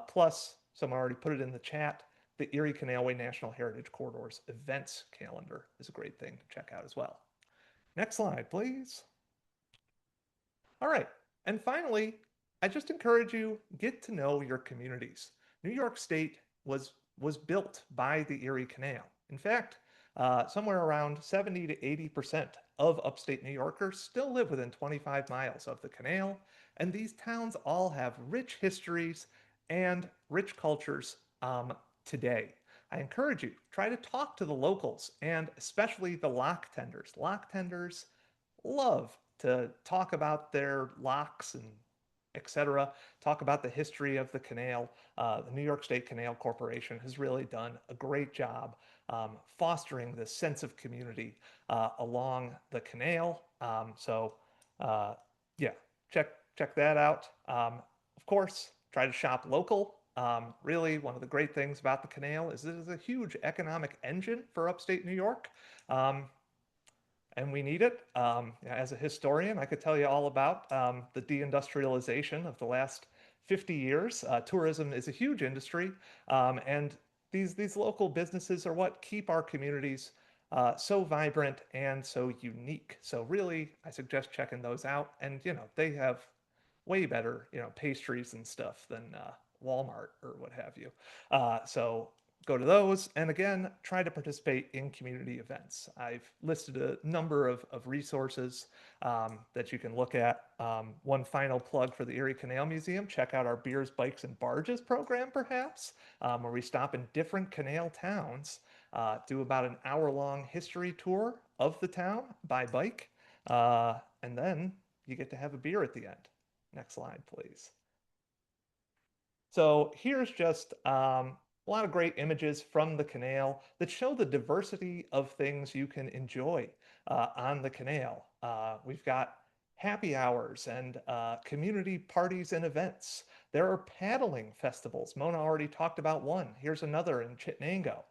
Plus, someone already put it in the chat, the Erie Canalway National Heritage Corridor's events calendar is a great thing to check out as well. Next slide, please. All right. And finally, I just encourage you, get to know your communities. New York State was built by the Erie Canal. In fact, somewhere around 70 to 80% of upstate New Yorkers still live within 25 miles of the canal, and these towns all have rich histories and rich cultures today. I encourage you, try to talk to the locals and especially the lock tenders. Lock tenders love to talk about their locks and etc. Talk about the history of the canal. The New York State Canal Corporation has really done a great job fostering this sense of community along the canal. Yeah, check that out. Of course, try to shop local. Really, one of the great things about the canal is it is a huge economic engine for upstate New York. And we need it. As a historian, I could tell you all about the deindustrialization of the last 50 years. Tourism is a huge industry, and these local businesses are what keep our communities so vibrant and so unique. So really, I suggest checking those out. And they have way better pastries and stuff than Walmart or what have you. So go to those, and again, try to participate in community events. I've listed a number of resources that you can look at. One final plug for the Erie Canal Museum, check out our Beers, Bikes, and Barges program, perhaps, where we stop in different canal towns, do about an hour-long history tour of the town by bike, and then you get to have a beer at the end. Next slide, please. So here's just a lot of great images from the canal that show the diversity of things you can enjoy on the canal. We've got happy hours and community parties and events. There are paddling festivals. Mona already talked about one. Here's another in Chittenango.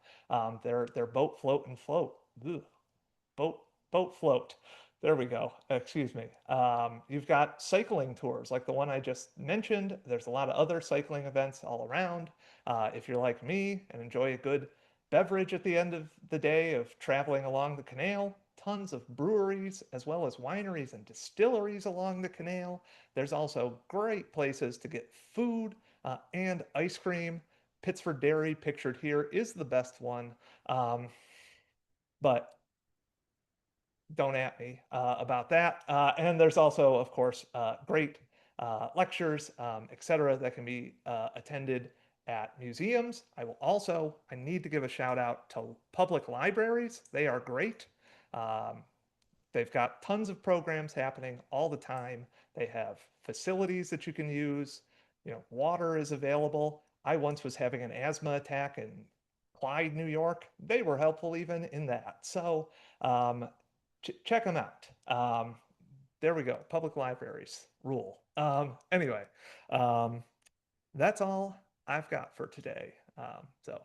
They're boat float and float. Ugh. Boat float. There we go. Excuse me. You've got cycling tours like the one I just mentioned. There's a lot of other cycling events all around. If you're like me and enjoy a good beverage at the end of the day of traveling along the canal, tons of breweries as well as wineries and distilleries along the canal. There's also great places to get food and ice cream. Pittsford Dairy, pictured here, is the best one. But don't at me about that. And there's also, of course, great lectures, etc., that can be attended at museums. I need to give a shout out to public libraries. They are great. They've got tons of programs happening all the time. They have facilities that you can use. Water is available. I once was having an asthma attack in Clyde, New York. They were helpful even in that. So check them out. There we go. Public libraries rule. Anyway, that's all I've got for today. So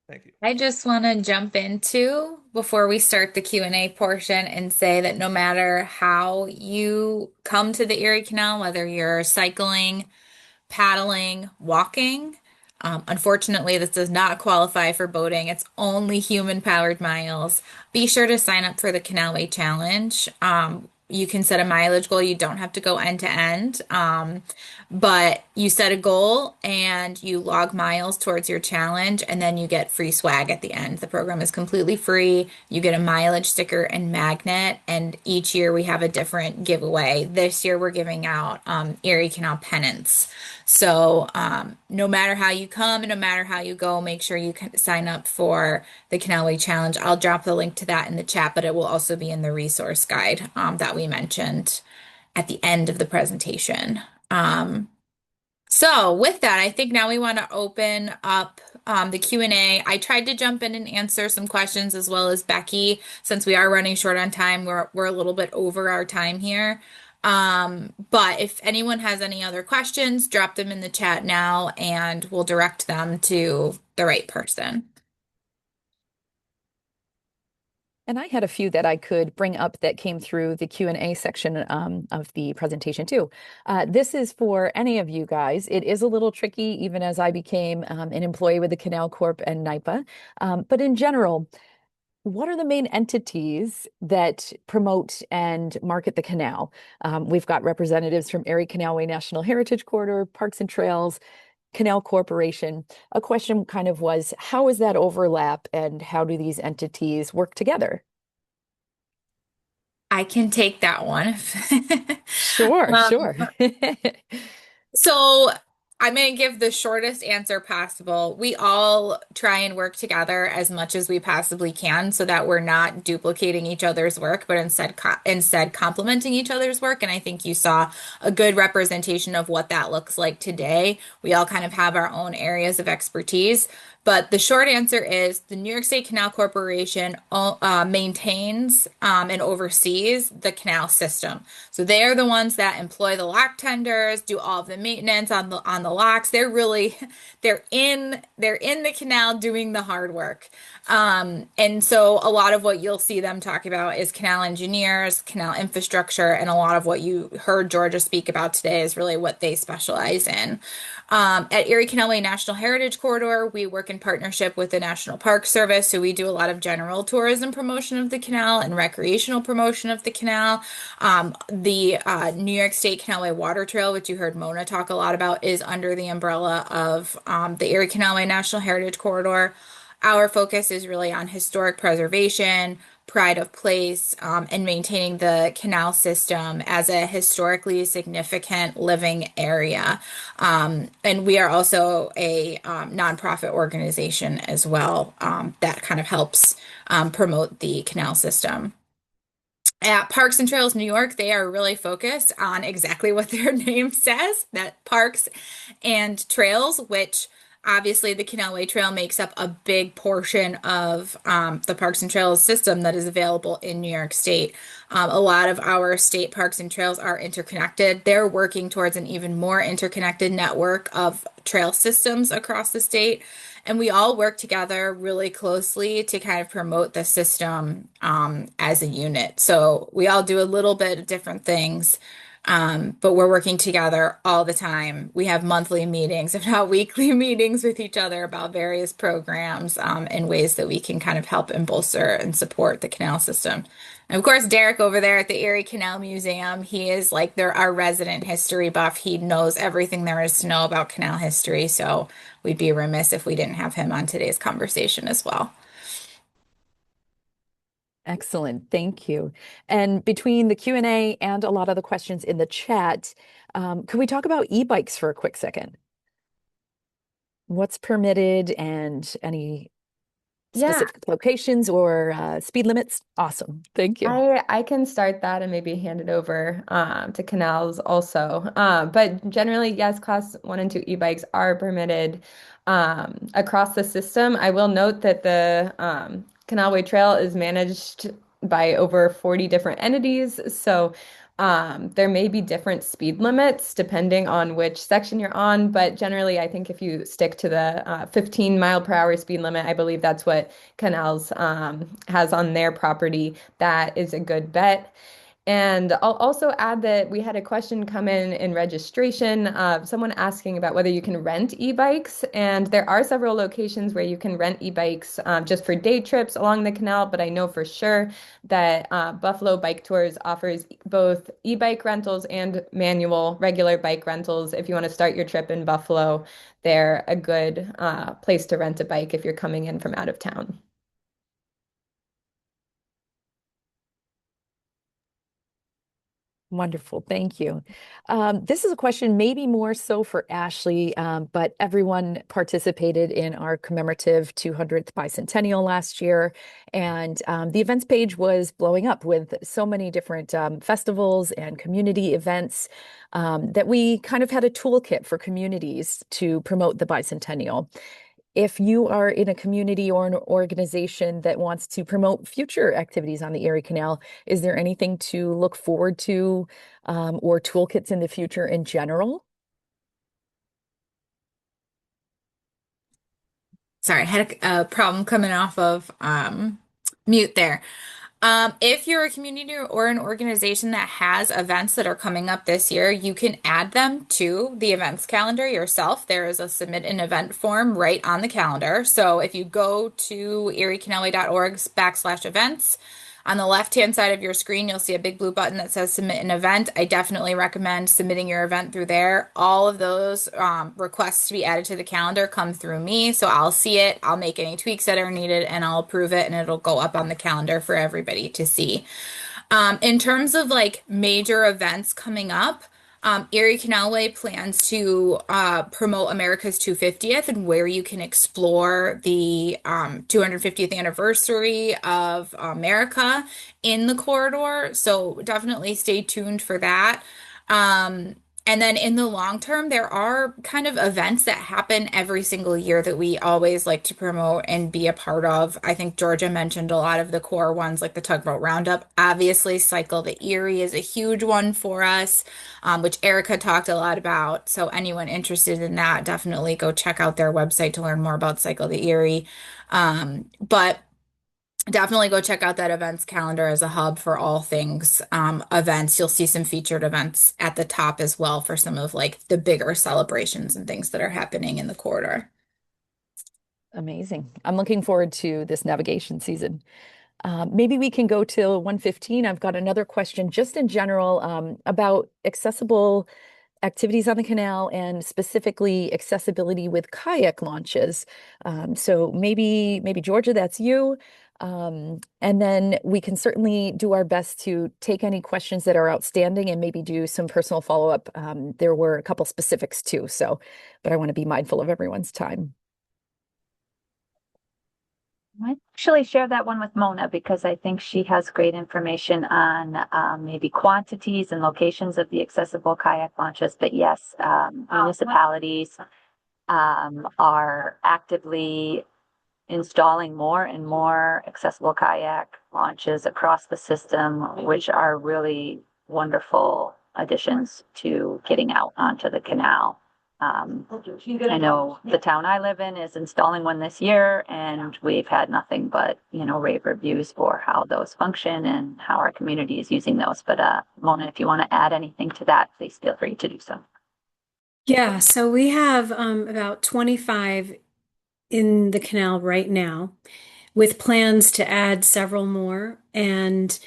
Thank you. I just want to jump into before we start the Q&A portion and say that no matter how you come to the Erie Canal, whether you're cycling, paddling, walking. Unfortunately, this does not qualify for boating. It's only human-powered miles. Be sure to sign up for the Canalway Challenge. You can set a mileage goal. You don't have to go end to end, but you set a goal and you log miles towards your challenge, and then you get free swag at the end. The program is completely free. You get a mileage sticker and magnet, and each year we have a different giveaway. This year we're giving out Erie Canal pennants. So, no matter how you come and no matter how you go, make sure you can sign up for the Canalway Challenge. I'll drop the link to that in the chat, but it will also be in the resource guide that we mentioned at the end of the presentation. So with that, I think now we want to open up the Q&A. I tried to jump in and answer some questions as well as Becky, since we are running short on time. We're a little bit over our time here. But if anyone has any other questions, drop them in the chat now and we'll direct them to the right person. And I had a few that I could bring up that came through the Q&A section of the presentation too. This is for any of you guys. It is a little tricky, even as I became an employee with the Canal Corp and NYPA. But in general, what are the main entities that promote and market the canal? We've got representatives from Erie Canalway National Heritage Corridor, Parks and Trails, Canal Corporation. A question kind of was, how is that overlap and how do these entities work together? I can take that one. Sure, Um, sure. So I'm going to give the shortest answer possible. We all try and work together as much as we possibly can so that we're not duplicating each other's work, but instead complementing each other's work. And I think you saw a good representation of what that looks like today. We all kind of have our own areas of expertise. But the short answer is the New York State Canal Corporation maintains and oversees the canal system. So they are the ones that employ the lock tenders, do all of the maintenance on the locks. They're in the canal doing the hard work. And so a lot of what you'll see them talk about is canal engineers, canal infrastructure, and a lot of what you heard Georgia speak about today is really what they specialize in. At Erie Canalway National Heritage Corridor, we work in partnership with the National Park Service, so we do a lot of general tourism promotion of the canal and recreational promotion of the canal. The New York State Canalway Water Trail, which you heard Mona talk a lot about, is under the umbrella of the Erie Canalway National Heritage Corridor. Our focus is really on historic preservation, pride of place, and maintaining the canal system as a historically significant living area. And we are also a nonprofit organization as well that kind of helps promote the canal system. At Parks and Trails New York, they are really focused on exactly what their name says, that parks and trails, which obviously the Canalway Trail makes up a big portion of the Parks and Trails system that is available in New York State. A lot of our state parks and trails are interconnected. They're working towards an even more interconnected network of trail systems across the state. And we all work together really closely to kind of promote the system as a unit. So we all do a little bit of different things, but we're working together all the time. We have monthly meetings, if not weekly meetings with each other about various programs and ways that we can kind of help and bolster and support the canal system. And of course, Derek over there at the Erie Canal Museum, he is like our resident history buff. He knows everything there is to know about canal history. So we'd be remiss if we didn't have him on today's conversation as well. Excellent. Thank you. And between the Q&A and a lot of the questions in the chat, could we talk about e-bikes for a quick second? What's permitted and any specific locations or speed limits? Awesome. Thank you. I can start that and maybe hand it over to Canals also. But generally, yes, class 1 and 2 e-bikes are permitted across the system. I will note that the Canalway Trail is managed by over 40 different entities. So There may be different speed limits depending on which section you're on, but generally, I think if you stick to the 15 mile per hour speed limit, I believe that's what Canals has on their property. That is a good bet. And I'll also add that we had a question come in registration, someone asking about whether you can rent e-bikes. And there are several locations where you can rent e-bikes just for day trips along the canal. But I know for sure that Buffalo Bike Tours offers both e-bike rentals and manual regular bike rentals. If you want to start your trip in Buffalo, they're a good place to rent a bike if you're coming in from out of town. Wonderful. Thank you. This is a question maybe more so for Ashley, but everyone participated in our commemorative 200th bicentennial last year. And the events page was blowing up with so many different festivals and community events that we kind of had a toolkit for communities to promote the bicentennial. If you are in a community or an organization that wants to promote future activities on the Erie Canal, is there anything to look forward to or toolkits in the future in general? Sorry, I had a problem coming off of mute there. If you're a community or an organization that has events that are coming up this year, you can add them to the events calendar yourself. There is a submit an event form right on the calendar. So if you go to eriecanalway.org/events, on the left-hand side of your screen, you'll see a big blue button that says submit an event. I definitely recommend submitting your event through there. All of those requests to be added to the calendar come through me. So I'll see it, I'll make any tweaks that are needed, and I'll approve it, and it'll go up on the calendar for everybody to see. In terms of like major events coming up, Erie Canalway plans to promote America's 250th, and where you can explore the 250th anniversary of America in the corridor. So definitely stay tuned for that. Um, and then in the long term, there are kind of events that happen every single year that we always like to promote and be a part of. I think Georgia mentioned a lot of the core ones, like the Tugboat Roundup. Obviously, Cycle the Erie is a huge one for us, which Erica talked a lot about. So anyone interested in that, definitely go check out their website to learn more about Cycle the Erie. But definitely go check out that events calendar as a hub for all things events. You'll see some featured events at the top as well for some of like the bigger celebrations and things that are happening in the corridor. Amazing. I'm looking forward to this navigation season. Maybe we can go to 115. I've got another question just in general about accessible activities on the canal and specifically accessibility with kayak launches. So maybe Georgia, that's you. And then we can certainly do our best to take any questions that are outstanding and maybe do some personal follow-up. There were a couple specifics too, but I want to be mindful of everyone's time. I actually share that one with Mona because I think she has great information on maybe quantities and locations of the accessible kayak launches. But yes, municipalities are actively installing more and more accessible kayak launches across the system, which are really wonderful additions to getting out onto the canal. I know the town I live in is installing one this year, and we've had nothing but, rave reviews for how those function and how our community is using those. But Mona, if you want to add anything to that, please feel free to do so. Yeah, so we have about 25 in the canal right now, with plans to add several more. And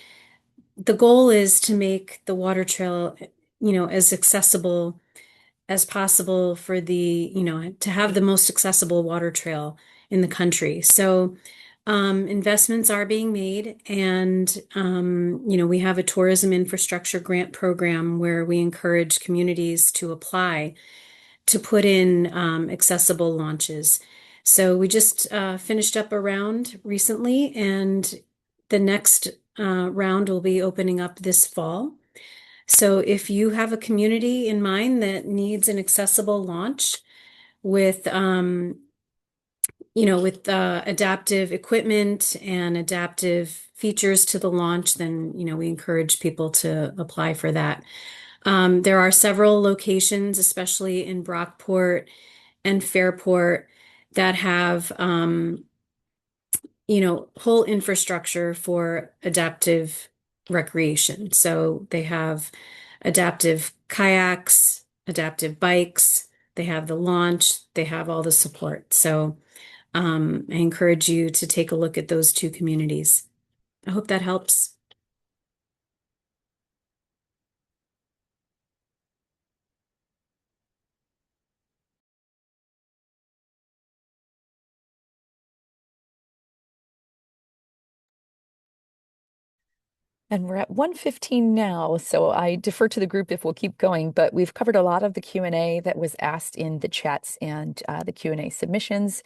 the goal is to make the water trail, as accessible as possible for to have the most accessible water trail in the country. So investments are being made, and we have a tourism infrastructure grant program where we encourage communities to apply to put in accessible launches. So we just finished up a round recently, and the next round will be opening up this fall. So if you have a community in mind that needs an accessible launch with with adaptive equipment and adaptive features to the launch, then, we encourage people to apply for that. There are several locations, especially in Brockport and Fairport, that have, whole infrastructure for adaptive recreation. So they have adaptive kayaks, adaptive bikes, they have the launch, they have all the support. So I encourage you to take a look at those two communities. I hope that helps. And we're at 1:15 now, so I defer to the group if we'll keep going, but we've covered a lot of the Q&A that was asked in the chats and the Q&A submissions.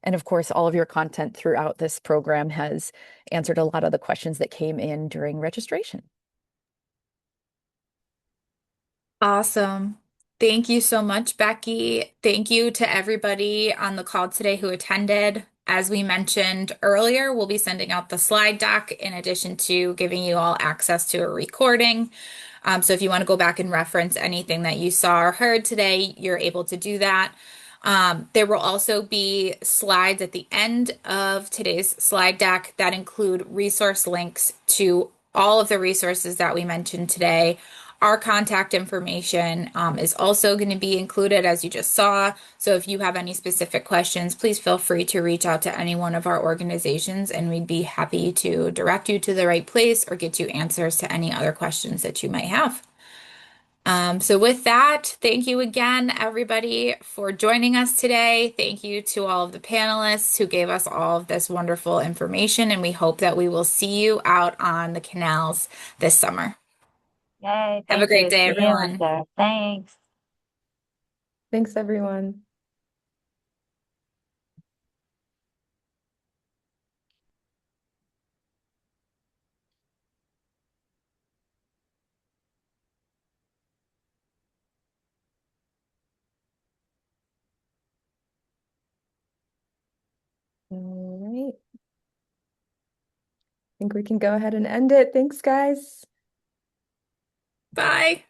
And of course, all of your content throughout this program has answered a lot of the questions that came in during registration. Awesome. Thank you so much, Becky. Thank you to everybody on the call today who attended. As we mentioned earlier, we'll be sending out the slide deck in addition to giving you all access to a recording. So if you want to go back and reference anything that you saw or heard today, you're able to do that. There will also be slides at the end of today's slide deck that include resource links to all of the resources that we mentioned today. Our contact information is also going to be included, as you just saw. So if you have any specific questions, please feel free to reach out to any one of our organizations, and we'd be happy to direct you to the right place or get you answers to any other questions that you might have. So with that, thank you again, everybody, for joining us today. Thank you to all of the panelists who gave us all of this wonderful information, and we hope that we will see you out on the canals this summer. Yay, Have a thank great you. day, See you everyone. later. Thanks. Thanks, everyone. All right. I think we can go ahead and end it. Thanks, guys. Bye.